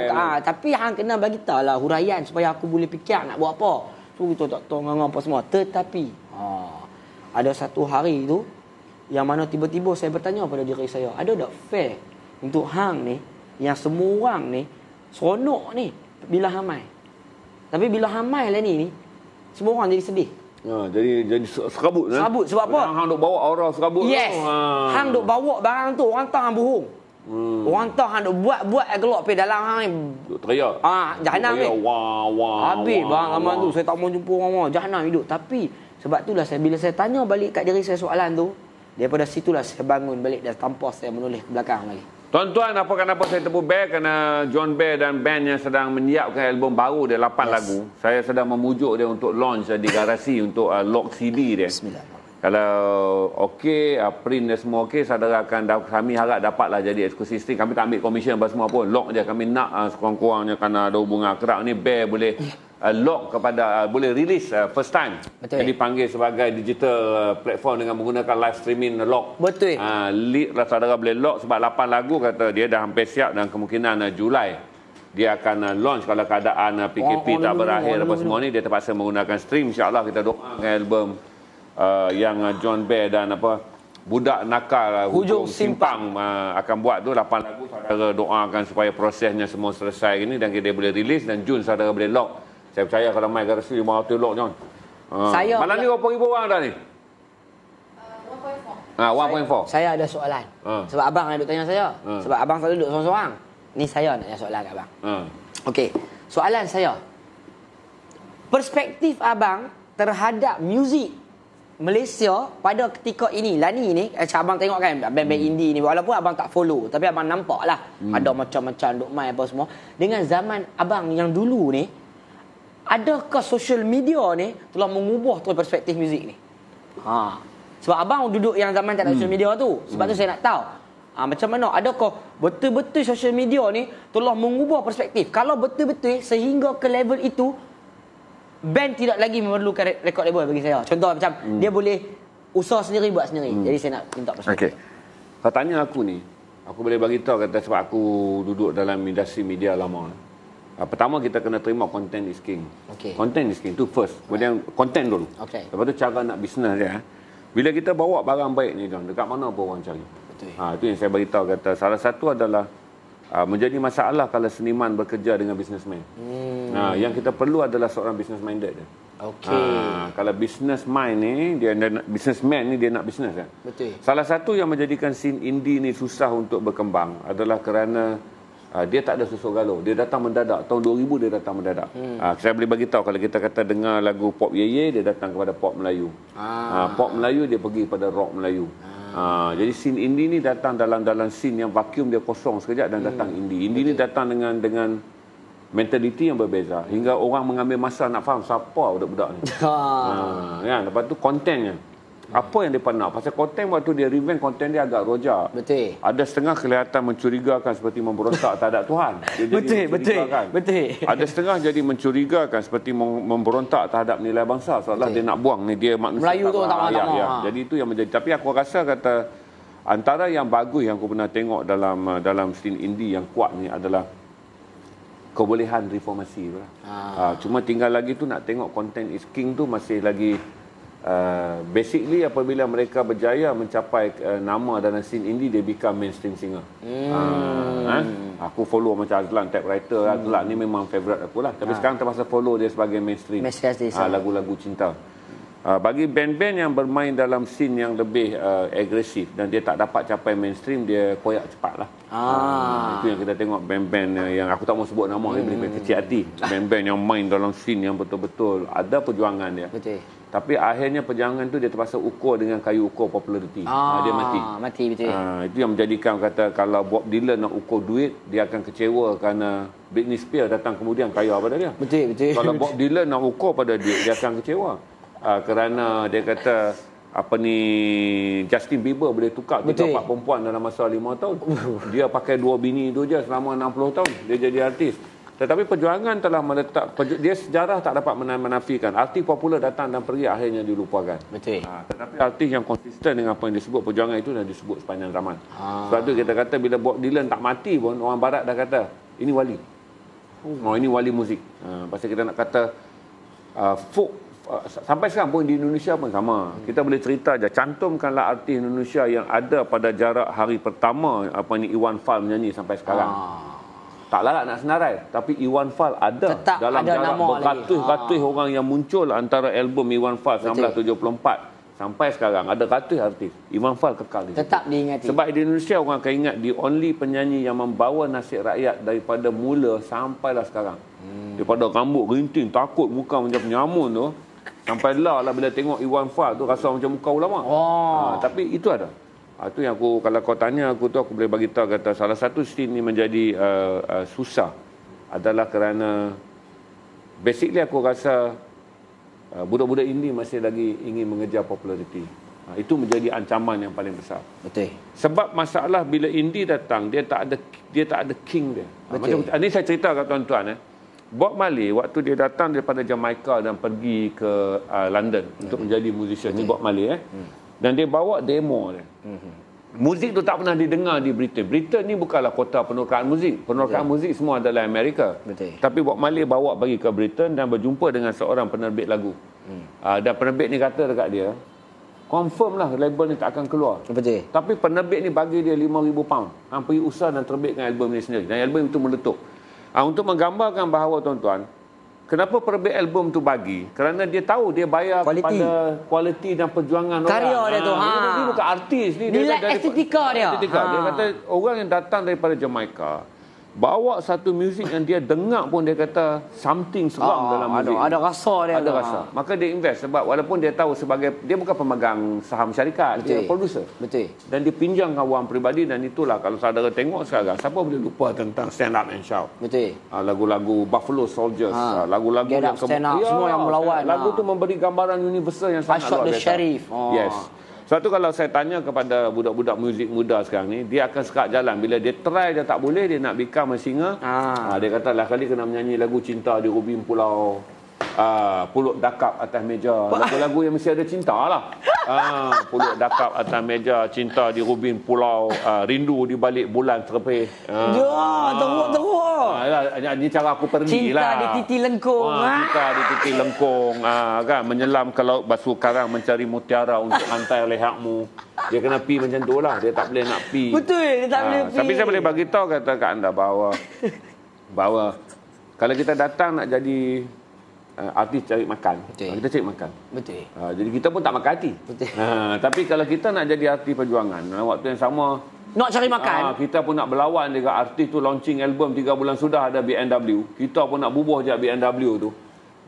tapi hang kena bagi tahu lah huraian supaya aku boleh fikir nak buat apa. So, kita tak tahu apa semua. Tetapi, ada satu hari tu, yang mana tiba-tiba saya bertanya pada diri saya, ada tak fair untuk hang ni, yang semua orang ni, seronok ni, bila hamai. Tapi bila hamai lah ni semua orang jadi sedih. Jadi serabut. Serabut sebab apa? Hang duk bawa aura serabut. Yes. Hang duk bawa barang tu, orang tahu hang bohong. Orang tahu hang duk buat gelak pergi dalam hang ni. Duk teriak. Jahanam ni. Wah. Habis barang ramai tu, saya tak mau jumpa orang. Jahanam hidup. Tapi sebab itulah bila saya tanya balik kat diri saya soalan tu, daripada situlah saya bangun balik dan tanpa saya menulis ke belakang lagi. Tuan-tuan, apa kenapa saya tepuk Bear? Kerana John Bear dan band yang sedang menyiapkan album baru dia, 8 lagu. Saya sedang memujuk dia untuk launch di garasi untuk lock CD dia. Bismillah. Kalau okey, print dia semua okey, saudara kami harap dapatlah jadi eksklusif. Kami tak ambil komisen apa semua pun. Lock je kami nak sekurang-kurangnya kerana ada hubungan kerap ni Bear boleh lock kepada boleh release first time. Betul. Jadi panggil sebagai digital platform dengan menggunakan live streaming lock. Betul. Saudara boleh lock sebab 8 lagu kata dia dah hampir siap dan kemungkinan Julai dia akan launch kalau keadaan PKP tak berakhir apa semua ni, dia terpaksa menggunakan stream. InsyaAllah kita doakan album yang John Bear dan Budak Nakal Hujung Simpang akan buat tu 8 lagu. Saudara doakan supaya prosesnya semua selesai ini dan dia boleh release dan Jun saudara boleh lock. Saya percaya kalau mai garasi 500 lock John. Malam ni berapa ribu orang dah ni? 1.4. Saya ada soalan. Sebab abang yang duk tanya saya. Sebab abang selalu duduk seorang-seorang. Ni saya nak tanya soalan kat abang. Okey. Soalan saya. Perspektif abang terhadap muzik Malaysia pada ketika ini lah ni macam abang tengok kan band-band indie ni, walaupun abang tak follow tapi abang nampak lah ada macam-macam duk main apa semua. Dengan zaman abang yang dulu ni, adakah social media ni telah mengubah tu perspektif muzik ni? Sebab abang duduk yang zaman tak ada social media tu. Sebab tu saya nak tahu macam mana, adakah betul-betul social media ni telah mengubah perspektif? Kalau betul-betul sehingga ke level itu, band tidak lagi memerlukan record label bagi saya. Contoh macam dia boleh usaha sendiri, buat sendiri. Jadi saya nak minta perspektif. Okey. Kalau tanya aku ni, aku boleh bagi tahu kata sebab aku duduk dalam industri media lama. Pertama kita kena terima content is king. Content is king tu first. Kemudian content dulu. Lepas tu cara nak bisnes dia. Bila kita bawa barang baik ni John, dekat mana pun orang cari. Betul. Itu yang saya bagi tahu kata salah satu adalah menjadi masalah kalau seniman bekerja dengan businessman. Yang kita perlu adalah seorang business minded. Kalau business mind ni, businessman ni dia nak bisnes kan. Betul. Salah satu yang menjadikan scene indie ni susah untuk berkembang adalah kerana dia tak ada susuk galau. Dia datang mendadak. Tahun 2000 dia datang mendadak. Saya boleh bagi tahu kalau kita kata dengar lagu pop Ye, dia datang kepada pop Melayu. Pop Melayu dia pergi pada rock Melayu. Jadi scene indie ni datang dalam scene yang vacuum dia kosong sekejap dan datang indie. Indie ni datang dengan mentaliti yang berbeza hingga orang mengambil masa nak faham siapa budak-budak ni. Kan, lepas tu kontennya. Apa yang dia nak? Pasal konten waktu dia revamp konten dia agak rojak. Betul. Ada setengah kelihatan mencurigakan seperti memberontak terhadap Tuhan. Betul. Ada setengah jadi mencurigakan seperti memberontak terhadap nilai bangsa. Seolah dia nak buang ni dia manusia. Melayu tu tak mahu. Jadi itu yang menjadi. Tapi aku rasa kata antara yang bagus yang aku pernah tengok dalam scene indie yang kuat ni adalah kebolehan reformasi. Cuma tinggal lagi tu nak tengok content is king tu masih lagi. Basically apabila mereka berjaya mencapai nama dalam scene indie, dia become mainstream singer. Aku follow macam Azlan typewriter. Azlan ni memang favourite aku lah. Tapi sekarang terpaksa follow dia sebagai mainstream lagu-lagu cinta. Bagi band-band yang bermain dalam scene yang lebih agresif dan dia tak dapat capai mainstream, dia koyak cepat lah. Itu yang kita tengok band-band yang aku tak mau sebut nama, dia boleh kecil hati. Band-band yang main dalam scene yang betul-betul ada perjuangan dia. Betul. Tapi akhirnya perjuangan tu dia terpaksa ukur dengan kayu ukur populariti. Dia mati. Mati betul. Itu yang menjadikan kata kalau Bob Dylan nak ukur duit, dia akan kecewa kerana Britney Spears datang kemudian kaya pada dia. Betul. Kalau Bob Dylan nak ukur pada duit, dia akan kecewa. Kerana dia kata Justin Bieber boleh tukar 3-4 perempuan dalam masa 5 tahun. Dia pakai 2 bini tu je selama 60 tahun. Dia jadi artis. Tetapi perjuangan telah meletak, dia sejarah tak dapat menafikan. Artis popular datang dan pergi, akhirnya dilupakan. Betul. Tetapi artis yang konsisten dengan apa yang disebut perjuangan itu dah disebut sepanjang zaman. Sebab tu kita kata bila Bob Dylan tak mati pun, orang barat dah kata, ini wali. Ini wali muzik. Pasal kita nak kata folk, sampai sekarang pun di Indonesia pun sama. Kita boleh cerita je, cantumkanlah artis Indonesia yang ada pada jarak hari pertama Iwan Fals menyanyi sampai sekarang. Tak larat nak senarai, tapi Iwan Fals ada tetap dalam ada jarak beratus-ratus orang yang muncul antara album Iwan Fals 1974 sampai sekarang. Ada ratus artis. Iwan Fals kekal di situ. Tetap diingati. Sebab di Indonesia orang akan ingat the only penyanyi yang membawa nasib rakyat daripada mula sampailah sekarang. Daripada rambut gerinting, takut muka macam penyamun tu, sampailah bila tengok Iwan Fals tu rasa macam muka ulama. Tapi itu ada. Itu yang kalau kau tanya aku boleh bagi tahu kata salah satu scene ni menjadi susah adalah kerana basically aku rasa budak-budak indie masih lagi ingin mengejar populariti. Itu menjadi ancaman yang paling besar. Betul. Sebab masalah bila indie datang dia tak ada king dia. Macam ini saya cerita kat tuan-tuan Bob Marley waktu dia datang daripada Jamaica dan pergi ke London untuk menjadi musician. Ni Bob Marley dan dia bawa demo dia. Muzik tu tak pernah didengar di Britain. Britain ni bukanlah kota penerokaan muzik. Penerokaan muzik semua adalah Amerika. Tapi Bob Marley bawa bagi ke Britain dan berjumpa dengan seorang penerbit lagu. Dan penerbit ni kata dekat dia, confirm lah label ni tak akan keluar. Tapi penerbit ni bagi dia £5,000. Pergi usaha dan terbitkan album ni sendiri. Dan album itu meletup. Untuk menggambarkan bahawa tuan-tuan, kenapa penerbit album tu bagi? Kerana dia tahu dia bayar kepada kualiti dan perjuangan karya orang. Dia tu. Dia bukan artis ni. Nilai estetika dia. Dia kata orang yang datang daripada Jamaica bawa satu muzik yang dia dengar pun dia kata something seram dalam muzik. Ada rasa dia. Ada rasa. Maka dia invest sebab walaupun dia tahu sebagai dia bukan pemegang saham syarikat, dia producer. Dan dia pinjamkan wang peribadi dan itulah kalau saudara tengok sekarang siapa boleh lupa tentang Stand Up and Shout. Lagu-lagu Buffalo Soldiers, lagu-lagu yang semua yang melawan. Lagu tu memberi gambaran universal yang sangat luar biasa. Sheriff. Yes. Sebab tu kalau saya tanya kepada budak-budak muzik muda sekarang ni, dia akan sekat jalan. Bila dia try dia tak boleh, dia nak become a singer. Dia kata lah kali kena menyanyi lagu cinta di Ubin Pulau, Pulut Dakap atas meja. Lagu-lagu yang mesti ada cinta lah. Pulut Dakap atas meja, cinta di Ubin Pulau, rindu di balik bulan terpeh. Teruk. Ini cara aku pergi lah. Cinta di titi lengkung. Cinta di titi lengkung. Kan? Menyelam ke laut basuh karang mencari mutiara untuk hantai lehermu. Dia kena pi macam tu lah. Dia tak boleh nak pi. Betul, dia tak boleh pi. Tapi saya boleh bagi tahu kata kat anda bahawa kalau kita datang nak jadi artis cari makan, kita cari makan. Jadi kita pun tak makan hati. Tapi kalau kita nak jadi artis perjuangan, waktu yang sama nak cari makan, kita pun nak berlawan dengan artis tu launching album 3 bulan sudah ada BMW. Kita pun nak bubuh je BMW tu.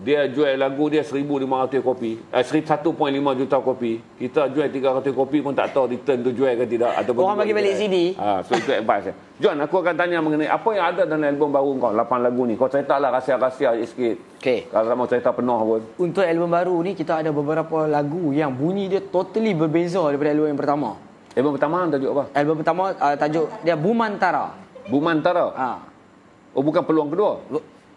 Dia jual lagu dia 1,500 kopi, 1.5 juta kopi. Kita jual 300 kopi pun tak tahu return tu jual ke tidak atau orang bagi balik CD. So itu advice. John, aku akan tanya mengenai apa yang ada dalam album baru kau, 8 lagu ni. Kau ceritalah rahsia-rahsia sikit. Kalau tak mau cerita penuh pun. Untuk album baru ni kita ada beberapa lagu yang bunyi dia totally berbeza daripada album yang pertama. Album pertama tajuk apa? Album pertama tajuk dia Bumantara. Bumantara? Oh, bukan peluang kedua?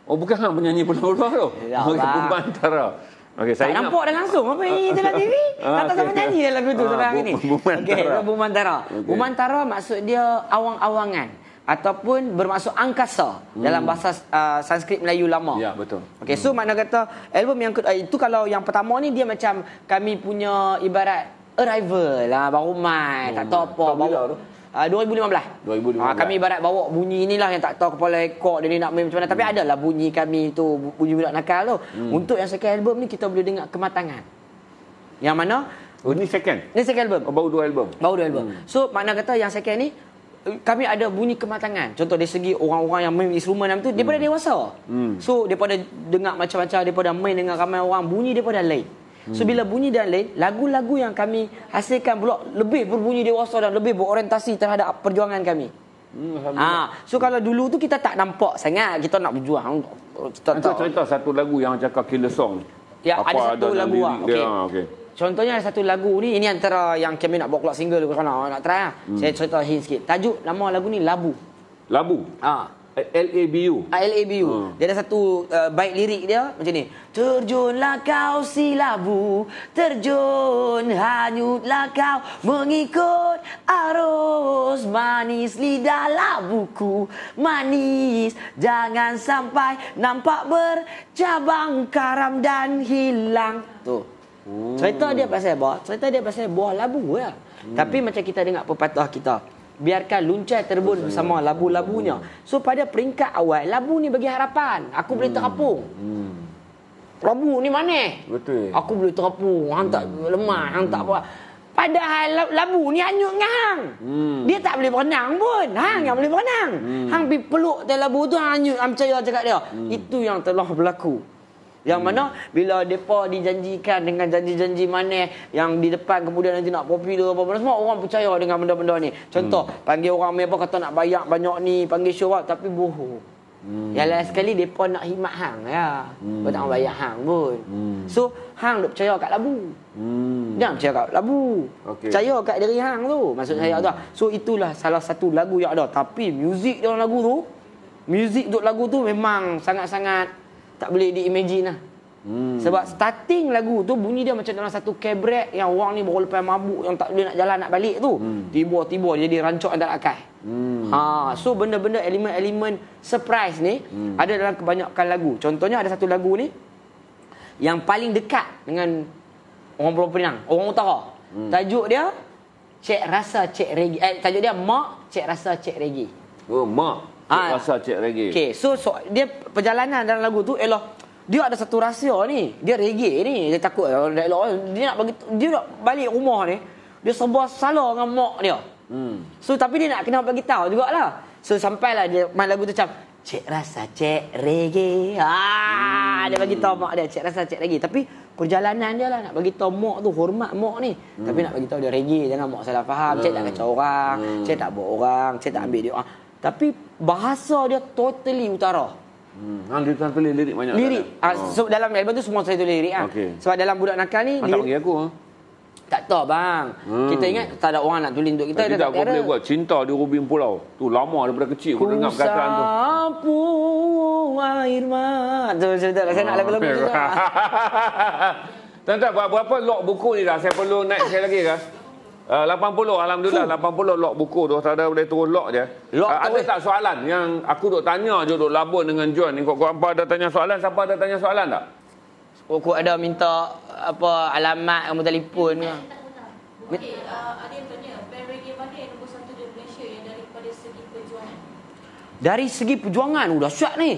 Oh, bukan penyanyi peluang kedua tu? Bumantara. Okay, saya tak nampak dah langsung apa yang dalam TV. Tak tahu nyanyi dalam lagu tu sekarang ni. Bumantara. Bumantara maksud dia awang-awangan ataupun bermaksud angkasa dalam bahasa Sanskrit Melayu lama. Ya, betul. Okey, so makna kata album yang itu kalau yang pertama ni dia macam kami punya ibarat arrival lah, baru mai, tak tahu apa, baru 2015. Kami ibarat bawa bunyi inilah yang tak tahu kepala ekor dia ni nak main macam mana. Tapi adalah bunyi kami tu, bunyi budak nakal tu. Untuk yang second album ni kita boleh dengar kematangan. Yang mana? Oh, ni second? Ni second album. Baru 2 album? Baru 2 album. So makna kata yang second ni kami ada bunyi kematangan. Contoh dari segi orang-orang yang main instrumen tu daripada dewasa. So daripada dengar macam-macam, daripada main dengan ramai orang, bunyi daripada lain. So bila bunyi dan lain, lagu-lagu yang kami hasilkan pula lebih berbunyi dewasa dan lebih berorientasi terhadap perjuangan kami. So kalau dulu tu kita tak nampak sangat kita nak berjuang. Kita cerita satu lagu yang cakap killer song. Ya, apa ada satu lagu okay. Contohnya ada satu lagu ni, ini antara yang kami nak bawa keluar single kalau nak try lah. Saya cerita hint sikit. Tajuk nama lagu ni Labu. Labu? L-A-B-U. L-A-B-U. Dia ada satu bait lirik dia macam ni. Terjunlah kau si labu, terjun hanyutlah kau mengikut arus manis lidah labuku. Manis, jangan sampai nampak bercabang karam dan hilang. Tuh. Cerita dia pasal apa? Cerita dia pasal buah labu ya. Tapi macam kita dengar pepatah kita, biarkan luncai terbun bersama labu-labunya. So pada peringkat awal, labu ni bagi harapan. Aku boleh terapung. Labu ni mana? Betul. Aku boleh terapung. Hang tak lemah, hang tak apa. Padahal labu ni hanyut dengan hang. Dia tak boleh berenang pun. Hang yang boleh berenang. Hang pergi peluk tu labu tu, hang hanyut. Hang percaya cakap dia. Itu yang telah berlaku. Yang mana bila mereka dijanjikan dengan janji-janji manis yang di depan kemudian nanti nak popular apa-apa semua, orang percaya dengan benda-benda ni. Contoh, panggil orang apa kata nak bayar banyak ni, panggil syarat tapi bohong. Yang lain sekali mereka nak himat hang ya. Mereka tak nak bayar hang pun. So, hang duk percaya kat labu. Jangan percaya kat labu. Percaya kat diri hang tu. Maksud saya tu. So, itulah salah satu lagu yang ada. Tapi muzik dalam lagu tu, muzik untuk lagu tu memang sangat-sangat tak boleh di-imagine lah. Sebab starting lagu tu bunyi dia macam dalam satu cabaret yang orang ni baru lepas mabuk yang tak boleh nak jalan nak balik tu. Tiba-tiba jadi rancak antara akai. So benda-benda elemen-elemen surprise ni ada dalam kebanyakan lagu. Contohnya ada satu lagu ni yang paling dekat dengan orang Pulau Pinang, orang utara. Tajuk dia Cek Rasa Cek Reggae. Tajuk dia Mak Cek Rasa Cek Reggae. Oh, Mak Cek Rasa Cek Reggae. Okay, so dia perjalanan dalam lagu tu ialah dia ada satu rahsia ni. Dia reggae ni. Dia takut dia nak bagi, dia nak balik rumah ni, dia serba salah dengan mak dia. So tapi dia nak kena bagi tahu jugalah. So sampailah dia main lagu tu macam Cek Rasa Cek Reggae. Dia bagi tahu mak dia Cek Rasa Cek Reggae. Tapi perjalanan dia lah nak bagi tahu mak tu, hormat mak ni. Tapi nak bagi tahu dia reggae, jangan mak salah faham. Cek tak kacau orang, Cek tak buat orang, Cek tak ambil dia orang. Tapi bahasa dia totally utara. Dia tulis lirik banyak. Lirik. So dalam album tu semua saya tulis lirik. Sebab dalam Budak Nakal ni tak bagi aku. Tak tahu bang. Kita ingat tak ada orang nak tulis untuk kita. Tidak, aku boleh buat Cinta di Ubin Pulau. Tu lama daripada kecil aku dengar perkataan tu. Sapu air mata. Tu cerita saya nak lagu-lagu tu. Tuan-tuan, berapa log buku ni dah? Saya perlu naik sekali lagi kah? 80, Alhamdulillah 80 log buku tu. Tak ada boleh turun log je. Ada tak soalan yang aku duk tanya je, duk labur dengan John ni? Kau apa ada tanya soalan? Siapa ada tanya soalan tak? Aku ada minta apa alamat, nombor telefon ke? Okey, ada yang tanya, band reggae mana yang nombor 1 di Malaysia yang daripada segi perjuangan? Dari segi perjuangan, dahsyat ni.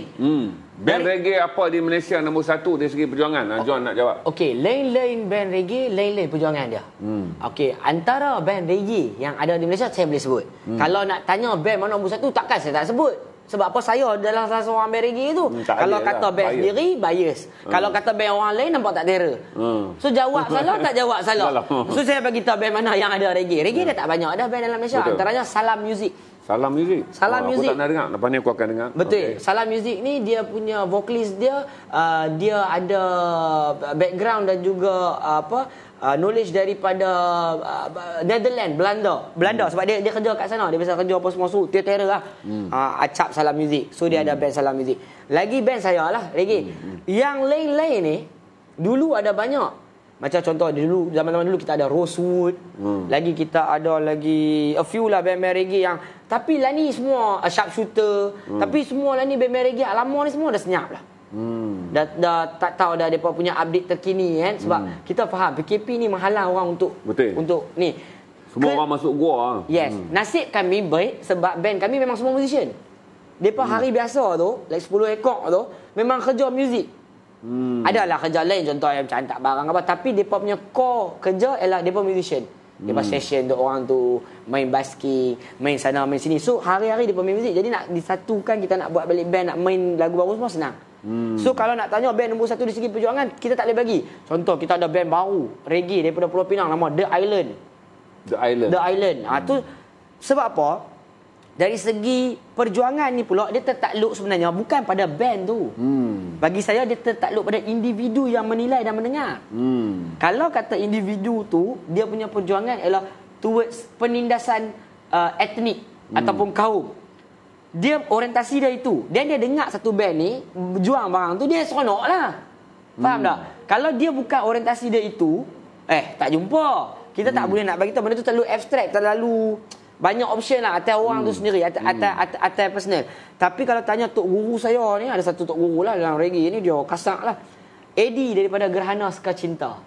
Band reggae apa di Malaysia nombor 1 dari segi perjuangan? John nak jawab. Okey, lain-lain band reggae, lain-lain perjuangan dia. Okey, antara band reggae yang ada di Malaysia saya boleh sebut. Kalau nak tanya band mana nombor 1, takkan saya tak sebut. Sebab apa, saya adalah salah seorang band reggae tu. Kalau kata lah, band sendiri, bias. Kalau kata band orang lain, nampak tak terror. So jawab salah, tak jawab salah. So saya bagi tahu band mana yang ada reggae. Reggae dah tak banyak dah band dalam Malaysia. Antaranya Salam Music. Salam Music. Salam Music. Aku tak nak dengar. Lepas ni aku akan dengar. Betul. Salam Music ni dia punya vokalis dia dia ada background dan juga knowledge daripada Netherlands, Belanda sebab dia kerja kat sana. Dia biasa kerja apa semua terror lah. Acap Salam Music. So dia ada band Salam Music. Lagi band saya lah reggae. Yang lain-lain ni dulu ada banyak. Macam contoh dulu, zaman-zaman dulu kita ada Rosewood. Lagi kita ada lagi a few lah band-band reggae yang, tapi lah ni semua Sharpshooter. Tapi semua lah ni band-band reggae lama ni semua dah senyap lah. Dah tak tahu dah depa punya update terkini kan. Sebab kita faham PKP ni menghalang orang untuk ni. Semua orang masuk gua. Yes. Nasib kami baik sebab band kami memang semua musician. Depa hari biasa tu, like 10 ekor tu, memang kerja muzik. Adalah kerja lain contoh yang macam hantar barang apa, tapi depa punya core kerja ialah depa musician. Depa session untuk orang tu, main basking, main sana main sini. So hari-hari depa main muzik. Jadi nak disatukan, kita nak buat balik band, nak main lagu baru semua senang. So kalau nak tanya band nombor 1 di segi perjuangan, kita tak boleh bagi. Contoh kita ada band baru reggae daripada Pulau Pinang nama The Island. The Island. Tu sebab apa? Dari segi perjuangan ni pula dia tertakluk sebenarnya bukan pada band tu. Bagi saya dia tertakluk pada individu yang menilai dan mendengar. Kalau kata individu tu dia punya perjuangan ialah towards penindasan etnik ataupun kaum. Dia orientasi dia itu. Dan dia dengar satu band ni berjuang barang tu dia seronok lah. Faham tak? Kalau dia bukan orientasi dia itu, tak jumpa. Kita tak boleh nak bagi tahu, benda tu terlalu abstrak, terlalu banyak option lah atas orang tu sendiri, atas personal. Tapi kalau tanya tok guru saya ni, ada satu tok guru lah dalam reggae ni, dia kasak lah. Eddie daripada Gerhana Suka Cinta.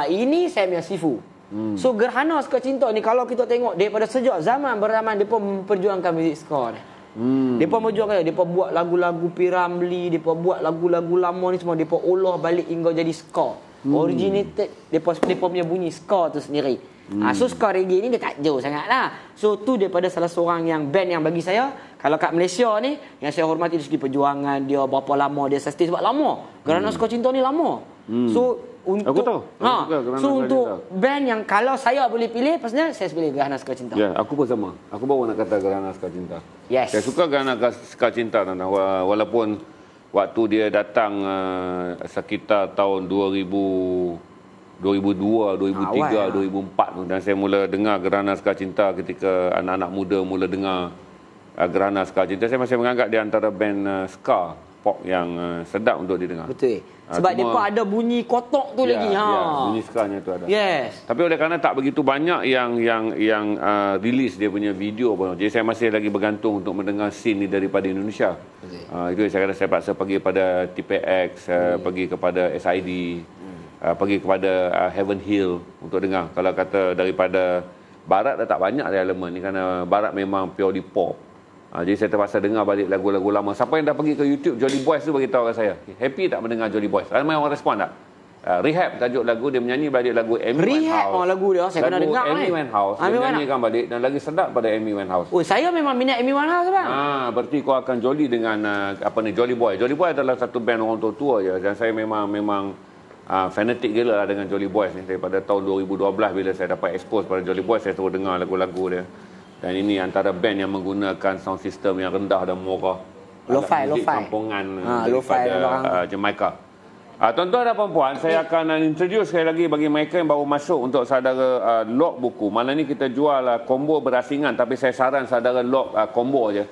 Ini saya punya sifu. So Gerhana Suka Cinta ni kalau kita tengok daripada sejak zaman beraman dia pun memperjuangkan muzik ska ni. Depa memperjuangkan, depa buat lagu-lagu Piramli, depa buat lagu-lagu lama ni semua depa olah balik hingga jadi ska. Originated depa punya bunyi ska tu sendiri. So ska reggae ni dia tak jauh sangat lah. So tu daripada salah seorang yang band yang bagi saya, kalau kat Malaysia ni yang saya hormati dari segi perjuangan dia, berapa lama dia sustain, sebab lama Gerhana Suka Cinta ni lama. So untuk aku tahu. So untuk band yang kalau saya boleh pilih personal, saya pilih Gerhana Suka Cinta. Ya, aku pun sama. Aku baru nak kata Gerhana Suka Cinta. Yes. Saya suka Gerhana Suka Cinta walaupun waktu dia datang sekitar tahun 2002, 2003, 2004 tu, dan saya mula dengar Gerhana Suka Cinta ketika anak-anak muda mula dengar Gerhana Suka Cinta. Saya masih menganggap dia antara band ska pop yang sedap untuk didengar. Betul. Sebab depa ada bunyi kotok tu lagi. Bunyi ska-nya tu ada. Yes. Tapi oleh kerana tak begitu banyak yang release dia punya video pun. Jadi saya masih lagi bergantung untuk mendengar scene ni daripada Indonesia. Itu saya kata saya paksa pergi pada TPX, pergi kepada SID. Pergi kepada Heaven Hill untuk dengar. Kalau kata daripada barat dah tak banyak dia elemen ni, kerana barat memang purely pop. Jadi saya terpaksa dengar balik lagu-lagu lama. Siapa yang dah pergi ke YouTube Jolly Boys tu bagi tahu kat saya, happy tak mendengar Jolly Boys? Ramai orang respon tak? Rehab tajuk lagu, dia menyanyi balik lagu Amy Winehouse. Rehab lagu dia saya pernah dengar Amy Winehouse. Dia menyanyikan balik dan lagi sedap pada Amy Winehouse. Saya memang minat Amy Winehouse bang. Berarti kau akan jolly dengan Jolly Boy. Jolly Boy adalah satu band orang tua-tua je, dan saya memang fanatik gila lah dengan Jolly Boys ni. Daripada tahun 2012 bila saya dapat expose pada Jolly Boys, saya terus dengar lagu-lagu dia. Dan ini antara band yang menggunakan sound system yang rendah dan murah. Lo-fi kampungan daripada Jamaica. Tuan-tuan dan puan-puan, saya akan introduce sekali lagi bagi mereka yang baru masuk untuk saudara log buku. Malam ni kita jual combo berasingan, tapi saya saran saudara log combo je.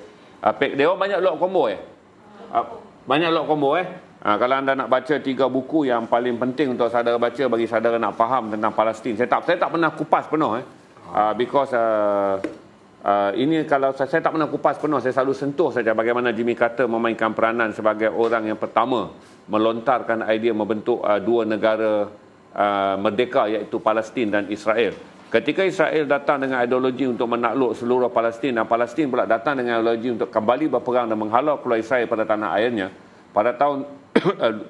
Dia banyak log combo banyak log combo kalau anda nak baca 3 buku yang paling penting untuk saudara baca bagi saudara nak faham tentang Palestin. Saya tak pernah kupas penuh because ini kalau saya tak pernah kupas penuh, saya selalu sentuh saja bagaimana Jimmy Carter memainkan peranan sebagai orang yang pertama melontarkan idea membentuk 2 negara merdeka, iaitu Palestin dan Israel. Ketika Israel datang dengan ideologi untuk menakluk seluruh Palestin, dan Palestin pula datang dengan ideologi untuk kembali berperang dan menghalau keluar Israel pada tanah airnya, pada tahun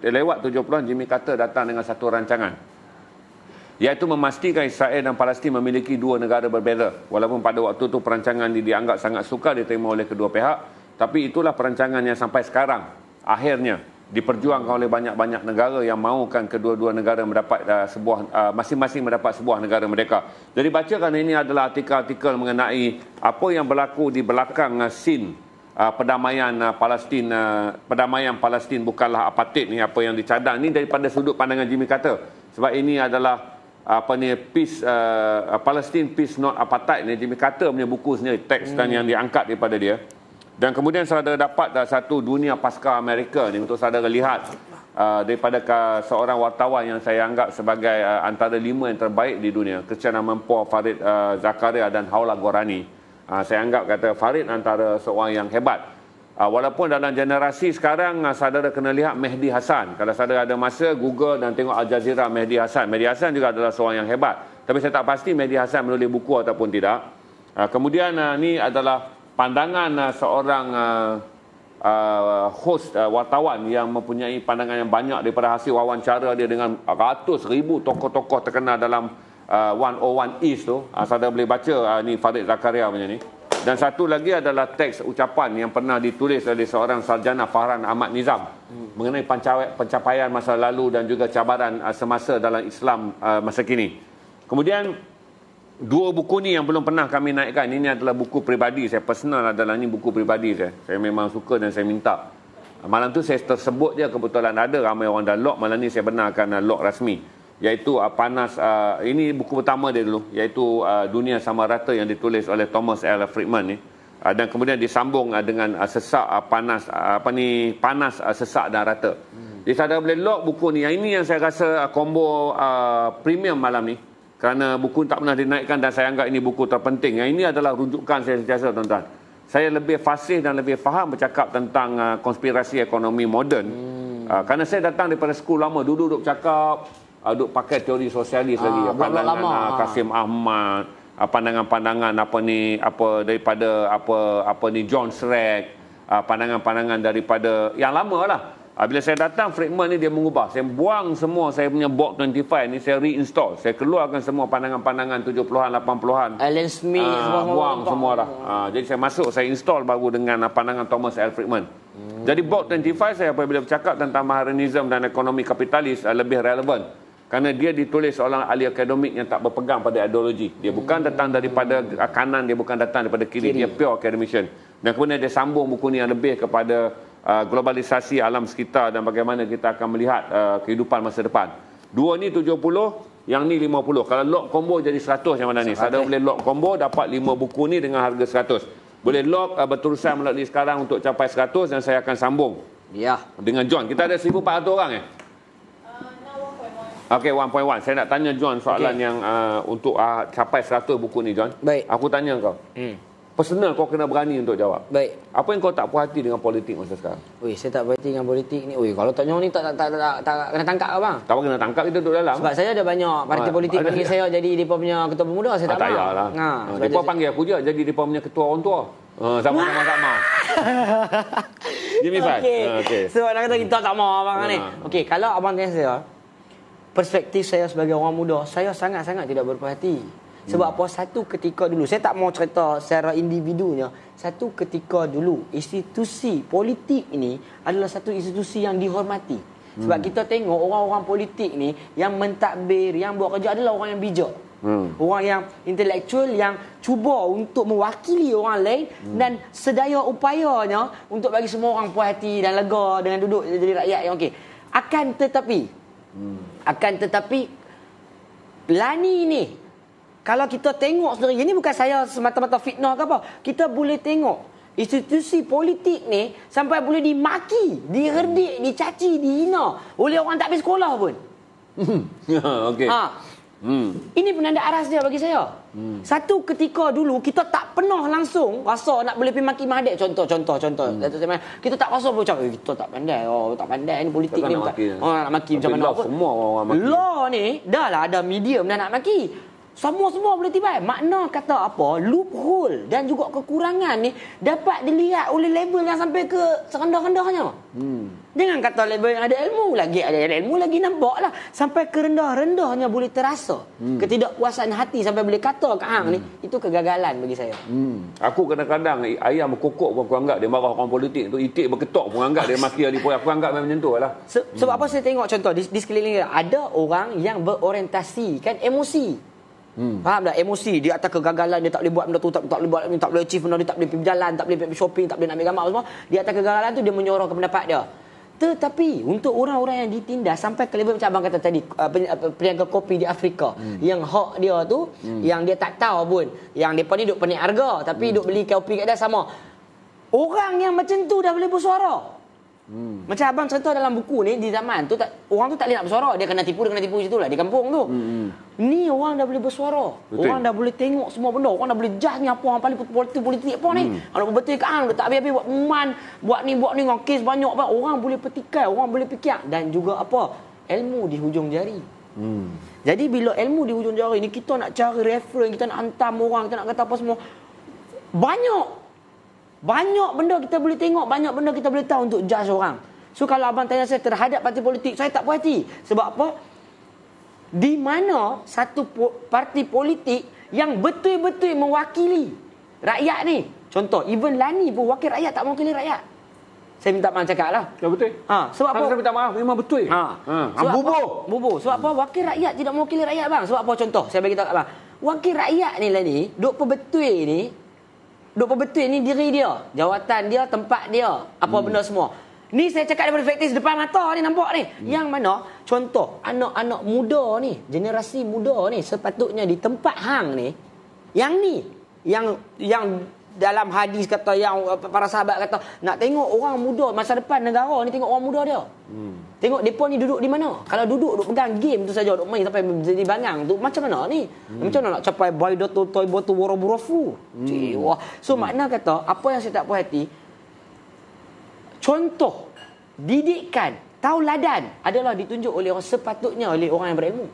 lewat 70-an Jimmy Carter datang dengan satu rancangan, iaitu memastikan Israel dan Palestin memiliki 2 negara berbeza. Walaupun pada waktu itu perancangan ini dianggap sangat sukar diterima oleh kedua pihak, tapi itulah perancangan yang sampai sekarang akhirnya diperjuangkan oleh banyak-banyak negara yang mahukan kedua-dua negara mendapat masing-masing mendapat sebuah negara mereka. Jadi bacakan, ini adalah artikel-artikel mengenai apa yang berlaku di belakang scene perdamaian Palestin bukanlah apartheid ni, apa yang dicadang ni daripada sudut pandangan Jimmy Carter. Sebab ini adalah peace, Palestine Peace Not Apartheid ni, Jimmy Carter punya buku sendiri, teks dan yang diangkat daripada dia. Dan kemudian saudara dapat satu dunia pasca Amerika ni untuk saudara lihat daripada seorang wartawan yang saya anggap sebagai antara 5 yang terbaik di dunia, Christiana Amanpour, Farid Zakaria dan Haula Gorani. Saya anggap kata Farid antara seorang yang hebat. Walaupun dalam generasi sekarang saudara kena lihat Mehdi Hasan. Kalau saudara ada masa, Google dan tengok Al Jazeera Mehdi Hasan. Mehdi Hasan juga adalah seorang yang hebat. Tapi saya tak pasti Mehdi Hasan menulis buku ataupun tidak. Kemudian ni adalah pandangan seorang host wartawan yang mempunyai pandangan yang banyak daripada hasil wawancara dia dengan ratus ribu tokoh-tokoh terkenal dalam 101 East tu. Saudara boleh baca ni Farid Zakaria punya ni. Dan satu lagi adalah teks ucapan yang pernah ditulis oleh seorang sarjana Fahran Ahmad Nizam mengenai pencapaian masa lalu dan juga cabaran semasa dalam Islam masa kini. Kemudian dua buku ni yang belum pernah kami naikkan. Ini adalah buku peribadi saya, personal adalah ini buku peribadi saya. Saya memang suka dan saya minta. Malam tu saya tersebut je, kebetulan ada ramai orang dah lock. Malam ni saya benarkan lock rasmi. Iaitu Panas, ini buku pertama dia dulu, iaitu Dunia Sama Rata yang ditulis oleh Thomas L. Friedman ni. Dan kemudian disambung dengan sesak panas, panas, sesak dan rata. Jadi saudara boleh lock buku ni. Yang ini yang saya rasa combo premium malam ni. Kerana buku tak pernah dinaikkan dan saya anggap ini buku terpenting. Yang ini adalah rujukan saya sentiasa, tuan-tuan. Saya lebih fasih dan lebih faham bercakap tentang konspirasi ekonomi moden. Kerana saya datang daripada skul lama, duduk cakap, duk pakai teori sosialis lagi, pandangan Kasim Ahmad, pandangan-pandangan daripada John Shrek, pandangan-pandangan daripada yang lama lah. Bila saya datang, Friedman ni dia mengubah. Saya buang semua saya punya Box 25 ni, saya reinstall. Saya keluarkan semua pandangan-pandangan 70-an, 80-an. Alan Smith buang semua dah. Jadi saya masuk, saya install baru dengan pandangan Thomas L. Friedman. Jadi Box 25 saya apabila bercakap tentang Maharanism dan ekonomi kapitalis lebih relevan. Kerana dia ditulis oleh ahli akademik yang tak berpegang pada ideologi. Dia bukan datang daripada kanan, dia bukan datang daripada kiri. Dia pure academician. Dan kemudian dia sambung buku ni yang lebih kepada globalisasi alam sekitar dan bagaimana kita akan melihat kehidupan masa depan. Dua ni 70, yang ni 50. Kalau lock combo jadi 100 yang mana ni. Saudara boleh lock combo dapat 5 buku ni dengan harga 100. Boleh lock berterusan melalui sekarang untuk capai 100 dan saya akan sambung. Ya. Dengan John. Kita ada 1,400 orang Okey, 1.1. Saya nak tanya John soalan yang untuk capai 100 buku ni, John. Baik. Aku tanya kau. Personal kau kena berani untuk jawab. Baik. Apa yang kau tak puas hati dengan politik masa sekarang? Saya tak puas hati dengan politik ni. Kalau tanya ni tak kena tangkap ke bang? Tak kena tangkap, kita duduk dalam. Sebab saya ada banyak parti politik panggil saya jadi depa punya ketua pemuda, saya tak mau. Tak payahlah. Depa panggil aku je jadi depa punya ketua orang tua. Sama-sama. Jimmy Fad. Okey. Sebab nak kata kita tak mau abang ni. Okey, kalau abang tanya saya, perspektif saya sebagai orang muda, saya sangat-sangat tidak berpuas hati. Sebab apa? Satu ketika dulu, saya tak mau cerita secara individunya. Satu ketika dulu, institusi politik ini adalah satu institusi yang dihormati. Sebab kita tengok orang-orang politik ni yang mentadbir, yang buat kerja adalah orang yang bijak. Orang yang intelektual, yang cuba untuk mewakili orang lain dan sedaya upayanya untuk bagi semua orang puas hati dan lega dengan duduk jadi rakyat yang okey. Akan tetapi Lani ni, kalau kita tengok sebenarnya, ini bukan saya semata-mata fitnah ke apa, kita boleh tengok institusi politik ni sampai boleh dimaki, diherdik, dicaci, dihina oleh orang tak habis sekolah pun. Okey. Ini penanda aras dia bagi saya. Satu ketika dulu kita tak pernah langsung rasa nak boleh pergi maki Mahathir. Contoh. Kita tak rasa macam kita tak pandai. Tak pandai ni politik ni. Nak maki macam mana apa. Semua orang maki. Law ni dah lah ada medium dah nak maki. Semua boleh tibai. Makna kata apa? Loophole dan juga kekurangan ni dapat dilihat oleh label yang sampai ke serendah-rendahnya. Jangan kata label yang ada ilmu lagi nampak lah. Sampai ke rendah-rendahnya boleh terasa. Ketidakpuasan hati sampai boleh kata ke hang ni. Itu kegagalan bagi saya. Aku kadang-kadang ayam berkokok pun aku anggap dia marah orang politik tu. Itik berketok pun anggap dia maki ahli politik. Aku anggap macam tu lah. Sebab apa saya tengok contoh di sekeliling dia, ada orang yang berorientasi kan emosi. Faham tak? Emosi dia atas kegagalan, dia tak boleh buat benda tu, tak boleh buat, tak boleh achieve benda ni, tak boleh pergi berjalan, tak boleh pergi shopping, tak boleh nak ambil gambar semua. Dia atas kegagalan tu dia menyorongkan pendapat dia. Tetapi untuk orang-orang yang ditindas sampai ke level macam abang kata tadi, peniaga kopi di Afrika yang hak dia tu yang dia tak tahu pun, yang depa ni duk penik harga tapi duk beli kopi kat dia sama. Orang yang macam tu dah boleh bersuara. Macam abang cerita dalam buku ni, di zaman tu orang tu tak boleh nak bersuara, dia kena tipu situ lah di kampung tu. Ni orang dah boleh bersuara. Betul. Orang dah boleh tengok semua benda, orang dah boleh judge ni apa orang paling politik apa ni. Kalau betul ke hang tak habis-habis buat pengumuman, buat ni dengan kes banyak bang. Orang boleh petikai, orang boleh fikir dan juga apa? Ilmu di hujung jari. Jadi bila ilmu di hujung jari ni, kita nak cari reference, kita nak hantam orang, kita nak kata apa semua. Banyak benda kita boleh tengok, banyak benda kita boleh tahu untuk judge orang. So kalau abang tanya saya terhadap parti politik, saya tak puas hati. Sebab apa? Di mana satu parti politik yang betul-betul mewakili Rakyat ni. Contoh, even Lani pun wakil rakyat tak mewakili rakyat. Saya minta maaf cakap lah. Ya, betul. Sebab apa? Saya minta maaf, memang betul. Bubur. Sebab apa? Wakil rakyat tidak mewakili rakyat bang. Sebab apa? Contoh, saya bagi tahu kat bang. Wakil rakyat ni lah ni, duk perbetul ni diri dia, jawatan dia, tempat dia, apa benda semua. Ni saya cakap daripada faktis depan mata ni, nampak ni. Yang mana contoh anak-anak muda ni, generasi muda ni sepatutnya di tempat hang ni, yang dalam hadis kata, yang para sahabat kata, nak tengok orang muda masa depan negara ni, tengok orang muda dia. Tengok depa ni duduk di mana. Kalau duduk pegang game tu saja, duk main sampai jadi bangang tu, macam mana ni? Macam mana nak capai baidatul taibatu waraburafu? So makna kata, apa yang saya tak puas hati, contoh didikan, tauladan adalah ditunjuk oleh orang, sepatutnya oleh orang yang berilmu.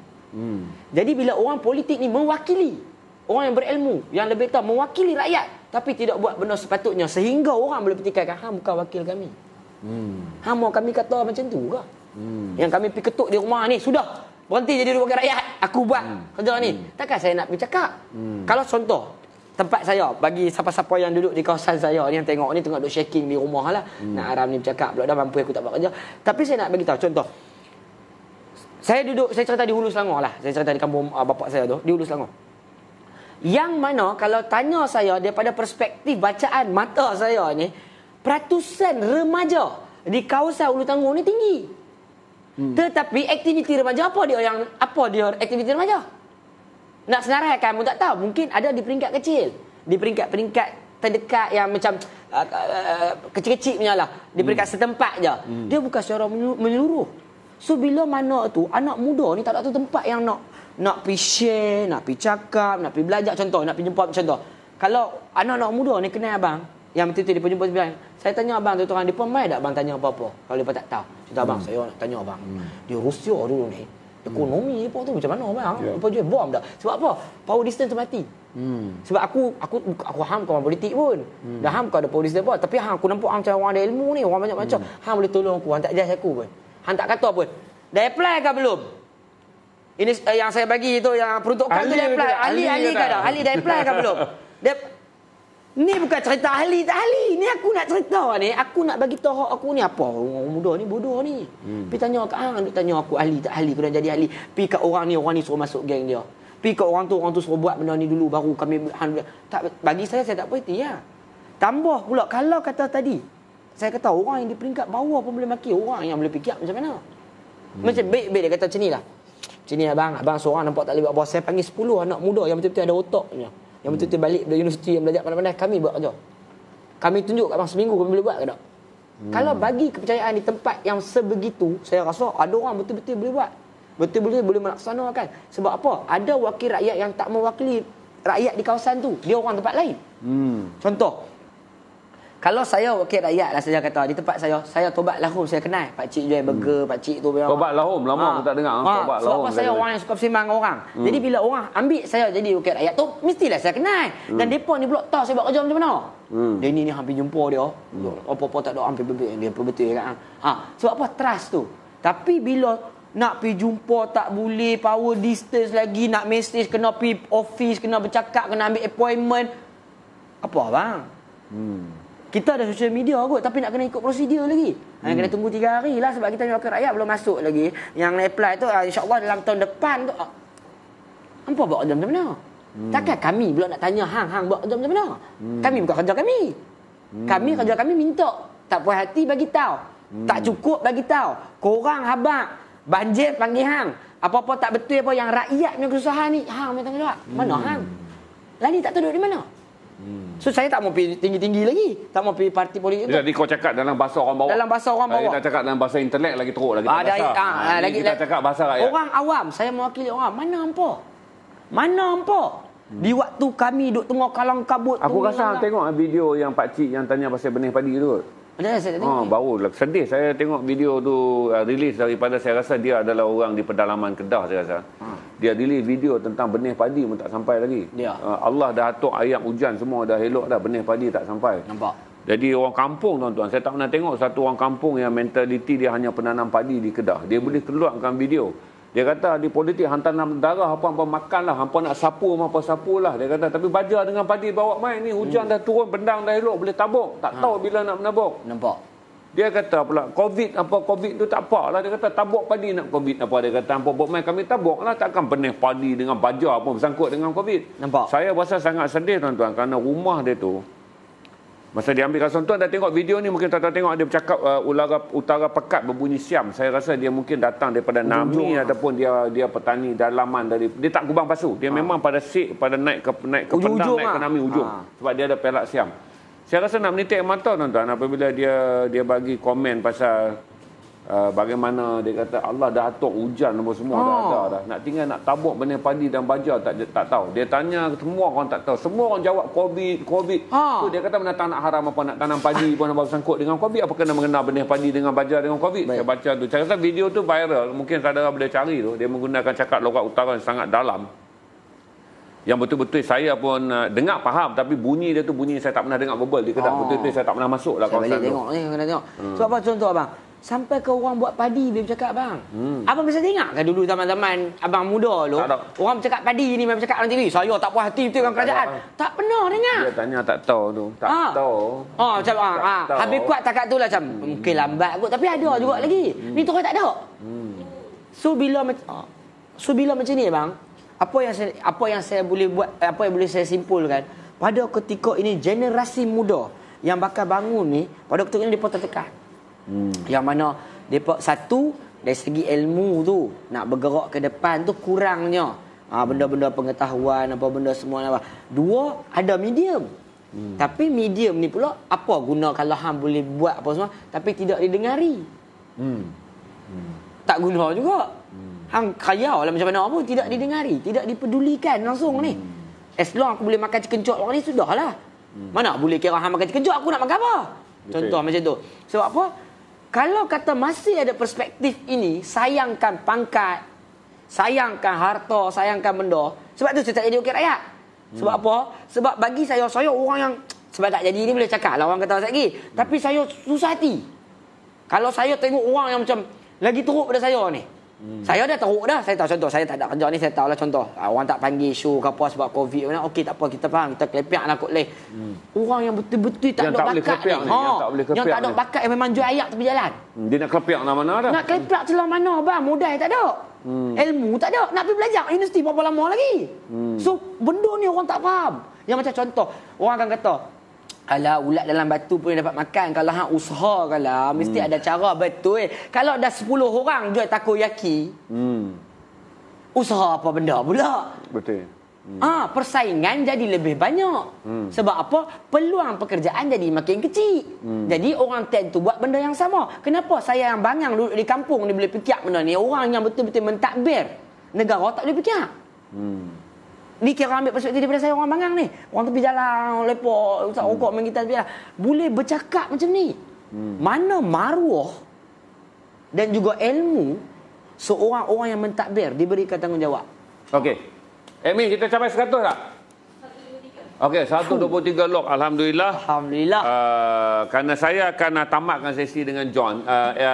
Jadi bila orang politik ni mewakili orang yang berilmu, yang lebih tahu, mewakili rakyat, tapi tidak buat benda sepatutnya, sehingga orang boleh petikaikan, hang bukan wakil kami. Hang mau kami kata macam tu ke? Yang kami pergi ketuk di rumah ni, sudah berhenti jadi wakil rakyat, aku buat kerja ni. Takkan saya nak pergi cakap. Kalau contoh tempat saya, bagi siapa-siapa yang duduk di kawasan saya ni, yang tengok ni, tengok duk shaking di rumah lah, nak Aram ni bercakap pula dah, mampu aku tak buat kerja. Tapi saya nak bagi tahu contoh, saya cerita di Hulu Selangor lah, saya cerita di kampung bapak saya tu, di Hulu Selangor, yang mana kalau tanya saya daripada perspektif bacaan mata saya ni, peratusan remaja di kawasan Hulu Tanggung ni tinggi. Tetapi aktiviti remaja apa dia aktiviti remaja? Nak senaraikan pun tak tahu. Mungkin ada di peringkat kecil, di peringkat terdekat yang macam kecil-kecil punya lah, di peringkat setempat je. Dia bukan secara menyeluruh. So bila mana tu anak muda ni tak ada tu tempat yang nak pergi share, nak pergi cakap, nak pergi belajar, contoh, nak pergi jumpa, contoh. Kalau anak-anak muda ni kenal abang, yang betul-betul dia jumpa sebelah, saya tanya abang tu orang, dia pun mai tak abang tanya apa-apa kalau dia tak tahu. Cerita abang, saya nak tanya abang, di Rusia dulu ni, ekonomi dia tu macam mana abang? Apa dia bom dah? Sebab apa? Power distance tu mati. Sebab aku ham kau orang politik pun. Dah ham kau ada power distance pun, tapi aku nampak hang macam orang ada ilmu ni, orang banyak macam. Hang boleh tolong aku, hang tak judge aku pun. Hang tak kata pun. Dah apply ke belum? Ini yang saya bagi tu, yang peruntukan tu dia apply. Ahli ke dah? Ahli dah apply ke belum? Ni bukan cerita ahli tak ahli. Ni aku nak cerita ni. Aku nak bagi tahu aku ni apa. Orang muda ni bodoh ni. Pergi tanya kat hang, duk tanya aku ahli tak ahli, kena jadi ahli. Pergi kat orang ni suruh masuk geng dia. Pergi kat orang tu suruh buat benda ni dulu baru kami tak, bagi saya tak puas ya. Tambah pula kalau kata tadi, saya kata orang yang di peringkat bawah pun boleh maki, orang yang boleh fikir macam mana? Macam baik-baik dia kata macam ni lah. Macam ni abang seorang nampak tak boleh buat apa. Saya panggil 10 anak muda yang betul-betul ada otaknya, yang betul-betul balik dari universiti, yang belajar pandai-pandai, kami buat kerja. Kami tunjuk kat abang seminggu kami boleh buat ke tak? Kalau bagi kepercayaan di tempat yang sebegitu, saya rasa ada orang betul-betul boleh buat, betul-betul boleh melaksanakan. Sebab apa? Ada wakil rakyat yang tak mewakili rakyat di kawasan tu, dia orang tempat lain. Contoh, kalau saya wakil rakyat lah, saya kata di tempat saya tobat lahum, saya kenal Pak Cik jual burger, Pak Cik tu tobat lahum lama aku tak dengar. Tobat lahum. Sebab apa, saya orang yang suka bersembang orang. Jadi bila orang ambil saya jadi wakil rakyat tu, mestilah saya kenal. Dan depa ni pula tahu saya buat kerja macam mana. Dia ni hampir jumpa dia. Apa-apa tak ada, hampir dia betul kan. Sebab apa? Trust tu. Tapi bila nak pergi jumpa tak boleh, power distance lagi, nak message kena pergi office, kena bercakap, kena ambil appointment. Apa bang? Kita ada social media kot, tapi nak kena ikut prosedur lagi. Kena tunggu 3 hari lah, sebab kita ni wakil rakyat belum masuk lagi. Yang apply tu insya-Allah dalam tahun depan tu. Hampa buat kerja macam mana? Takkan kami pula nak tanya hang buat kerja macam mana? Kami bukan kerja kami. Kami kerja kami minta. Tak puas hati bagi tahu. Tak cukup bagi tahu. Korang habaq, banjir panggil hang. Apa-apa tak betul apa yang rakyat punya kesusahan ni, hang punya tanggungjawab. Mana hang? Lani tak tahu duduk di mana? So saya tak mau pergi tinggi-tinggi lagi. Tak mau pergi parti politik tu. Jadi kau cakap dalam bahasa orang bawah. Dalam bahasa orang bawah. Kita cakap dalam bahasa internet lagi teruk lagi. Lagi kita cakap bahasa rakyat. Orang awam, saya mewakili orang. Mana hampa? Di waktu kami duduk tengah kalang kabut. Aku rasa tengok video yang Pak Cik yang tanya pasal benih padi tu. Saya tengok. Baru sedih saya tengok video tu rilis daripada, saya rasa dia adalah orang di pedalaman Kedah, saya rasa. Dia rilis video tentang benih padi pun tak sampai lagi. Allah dah atuk ayam hujan semua dah elok dah, benih padi tak sampai. Nampak. Jadi orang kampung tuan-tuan, saya tak pernah tengok satu orang kampung yang mentaliti dia hanya penanam padi di Kedah. Dia boleh keluarkan video. Dia kata di politik hantar tanam darah apa makanlah, hampa nak sapu apa sapulah. Dia kata tapi baja dengan padi bawa mai ni hujan dah turun, bendang dah elok boleh tabuk. Tak tahu bila nak menabuk. Nampak. Dia kata pula COVID tu tak apalah. Dia kata tabuk padi nak COVID apa. Dia kata hampa buat mai kami tabuk lah, takkan benih padi dengan baja apa bersangkut dengan COVID. Nampak. Saya rasa sangat sedih tuan-tuan kerana rumah dia tu masa dia ambil tuan dah tengok video ni, mungkin tuan-tuan tengok dia bercakap utara pekat berbunyi siam. Saya rasa dia mungkin datang daripada Nami ataupun dia petani dalaman dari dia tak kubang pasu. Dia memang pada naik ke Pendang, naik ke Nami ujung. Sebab dia ada perak siam. Saya rasa nak menitik mata tuan-tuan apabila dia bagi komen pasal bagaimana dia kata Allah dah atur hujan semua dah ada dah. Nak tinggal nak tabuk benih padi dan baja tak tahu. Dia tanya semua orang tak tahu. Semua orang jawab COVID. Tu dia kata mana tak nak haram apa nak tanam padi pun apa bersangkut dengan COVID, apa kena mengenal benih padi dengan baja dengan COVID. Saya baca tu. Saya rasa video tu viral. Mungkin saudara boleh cari tu. Dia menggunakan cakap logat utara yang sangat dalam. Yang betul-betul saya pun dengar faham, tapi bunyi dia tu bunyi saya tak pernah dengar verbal di Kedah. Betul-betul saya tak pernah masuk lah kawasan tu. Tengok ni, kena tengok. Sebab apa contoh abang? Sampai ke orang buat padi dia bercakap bang. Abang bisa dengar kan dulu zaman-zaman abang muda dulu, orang bercakap padi ni memang bercakap dalam TV. Saya tak puas hati betul dengan kerajaan. Tak pernah dengar. Dia tanya tak tahu tu. Tak tahu. Macam habis kuat takat tu lah macam mungkin lambat kot, tapi ada juga lagi. Ni tu orang tak ada. So bila macam ni bang, apa yang saya boleh buat, apa yang boleh saya simpulkan, pada ketika ini generasi muda yang bakal bangun ni, pada ketika ini depa tertekan. Yang mana depa satu dari segi ilmu tu nak bergerak ke depan tu kurangnya. Benda-benda pengetahuan apa benda semua apa. Dua, ada medium. Tapi medium ni pula apa guna kalau hang boleh buat apa semua tapi tidak didengari. Tak guna juga. Hang kaya lah macam mana pun tidak didengari, tidak dipedulikan langsung ni. As long aku boleh makan cekencok orang ni sudahlah. Mana boleh kira hang makan cekencok aku nak makan apa? Contoh macam tu. Sebab apa? Kalau kata masih ada perspektif ini, sayangkan pangkat, sayangkan harta, sayangkan benda. Sebab tu saya tak jadi wakil rakyat. Sebab apa? Sebab bagi saya orang yang sebab tak jadi ni boleh cakap lah orang kata lagi. Tapi saya susah hati. Kalau saya tengok orang yang macam lagi teruk daripada saya ni. Saya dah teruk dah. Saya tahu contoh, saya tak ada kerja ni, saya tahulah contoh. Orang tak panggil show ke apa sebab COVID. Okey tak apa, kita faham, kita kelepiak lah kot leh. Orang yang betul-betul tak ada bakat ni. Yang tak ada bakat yang memang jual ayak tepi jalan. Dia nak kelepiak nak mana dah? Nak kelepiak celah mana bang? Modal tak ada. Ilmu tak ada. Nak pergi belajar universiti berapa lama lagi? So benda ni orang tak faham. Yang macam contoh, orang akan kata, alah ulat dalam batu pun dapat makan. Kalau hang usahakanlah mesti ada cara betul. Kalau dah 10 orang jual takoyaki, usaha apa benda pula? Betul. Persaingan jadi lebih banyak. Sebab apa? Peluang pekerjaan jadi makin kecil. Jadi orang tend tu buat benda yang sama. Kenapa saya yang bangang duduk di kampung ni boleh fikir benda ni? Orang yang betul-betul mentadbir negara tak boleh fikir. Ni kira ambil perspektif daripada saya orang bangang ni. Orang tepi jalan, lepak, usah rokok main gitar tepi jalan. Boleh bercakap macam ni. Mana maruah dan juga ilmu seorang orang yang mentadbir diberikan tanggungjawab. Okey. Amy, kita capai 100 tak? 123. Okey, 123 log. Alhamdulillah. Alhamdulillah. Kerana saya akan tamatkan sesi dengan John.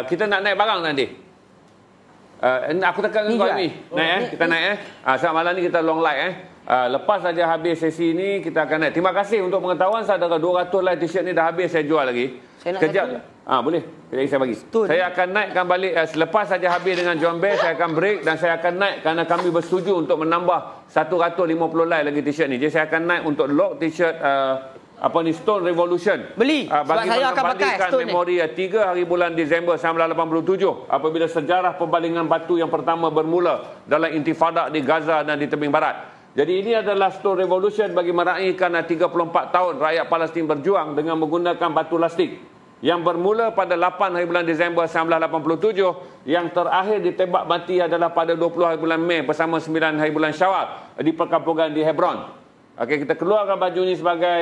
Kita nak naik barang nanti. Aku tekan kau ni. Naik kita naik sebab malam ni kita long live lepas saja habis sesi ni kita akan naik. Terima kasih untuk pengetahuan saudara. 200 live t-shirt ni dah habis saya jual lagi. Saya nak kejap. Boleh. Kejap saya bagi. Saya akan naikkan balik selepas saja habis dengan John Bear, saya akan break dan saya akan naik kerana kami bersetuju untuk menambah 150 live lagi t-shirt ni. Jadi saya akan naik untuk lock t-shirt Stone Revolution. Beli. Bagi saya akan pakai Stone memori 3 hari bulan Disember 1987 apabila sejarah pembalingan batu yang pertama bermula dalam intifada di Gaza dan di tebing barat. Jadi ini adalah Stone Revolution bagi meraihkan 34 tahun rakyat Palestin berjuang dengan menggunakan batu lastik yang bermula pada 8 hari bulan Disember 1987, yang terakhir ditembak mati adalah pada 20 hari bulan Mei bersama 9 hari bulan Syawal di perkampungan di Hebron. Okey, kita keluarkan baju ini sebagai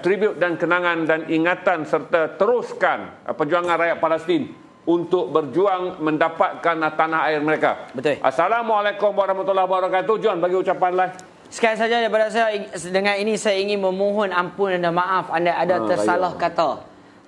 tribut dan kenangan dan ingatan serta teruskan perjuangan rakyat Palestin untuk berjuang mendapatkan tanah air mereka. Betul. Assalamualaikum warahmatullahi wabarakatuh. John, bagi ucapan live. Sekali saja daripada saya, dengan ini saya ingin memohon ampun dan maaf anda ada tersalah kata.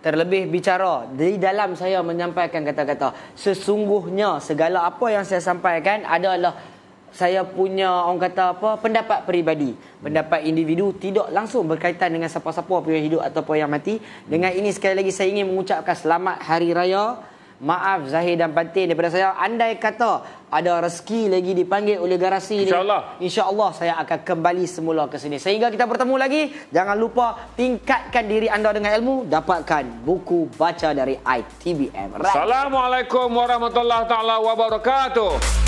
Terlebih bicara di dalam saya menyampaikan kata-kata, sesungguhnya segala apa yang saya sampaikan adalah saya punya orang kata apa, pendapat peribadi, pendapat individu, tidak langsung berkaitan dengan siapa-siapa pun yang hidup ataupun yang mati. Dengan ini sekali lagi saya ingin mengucapkan selamat hari raya. Maaf Zahir dan Pantin daripada saya. Andai kata ada rezeki lagi dipanggil oleh garasi InsyaAllah. InsyaAllah saya akan kembali semula ke sini. Sehingga kita bertemu lagi, jangan lupa tingkatkan diri anda dengan ilmu. Dapatkan buku baca dari ITBM. Assalamualaikum warahmatullahi taala wabarakatuh.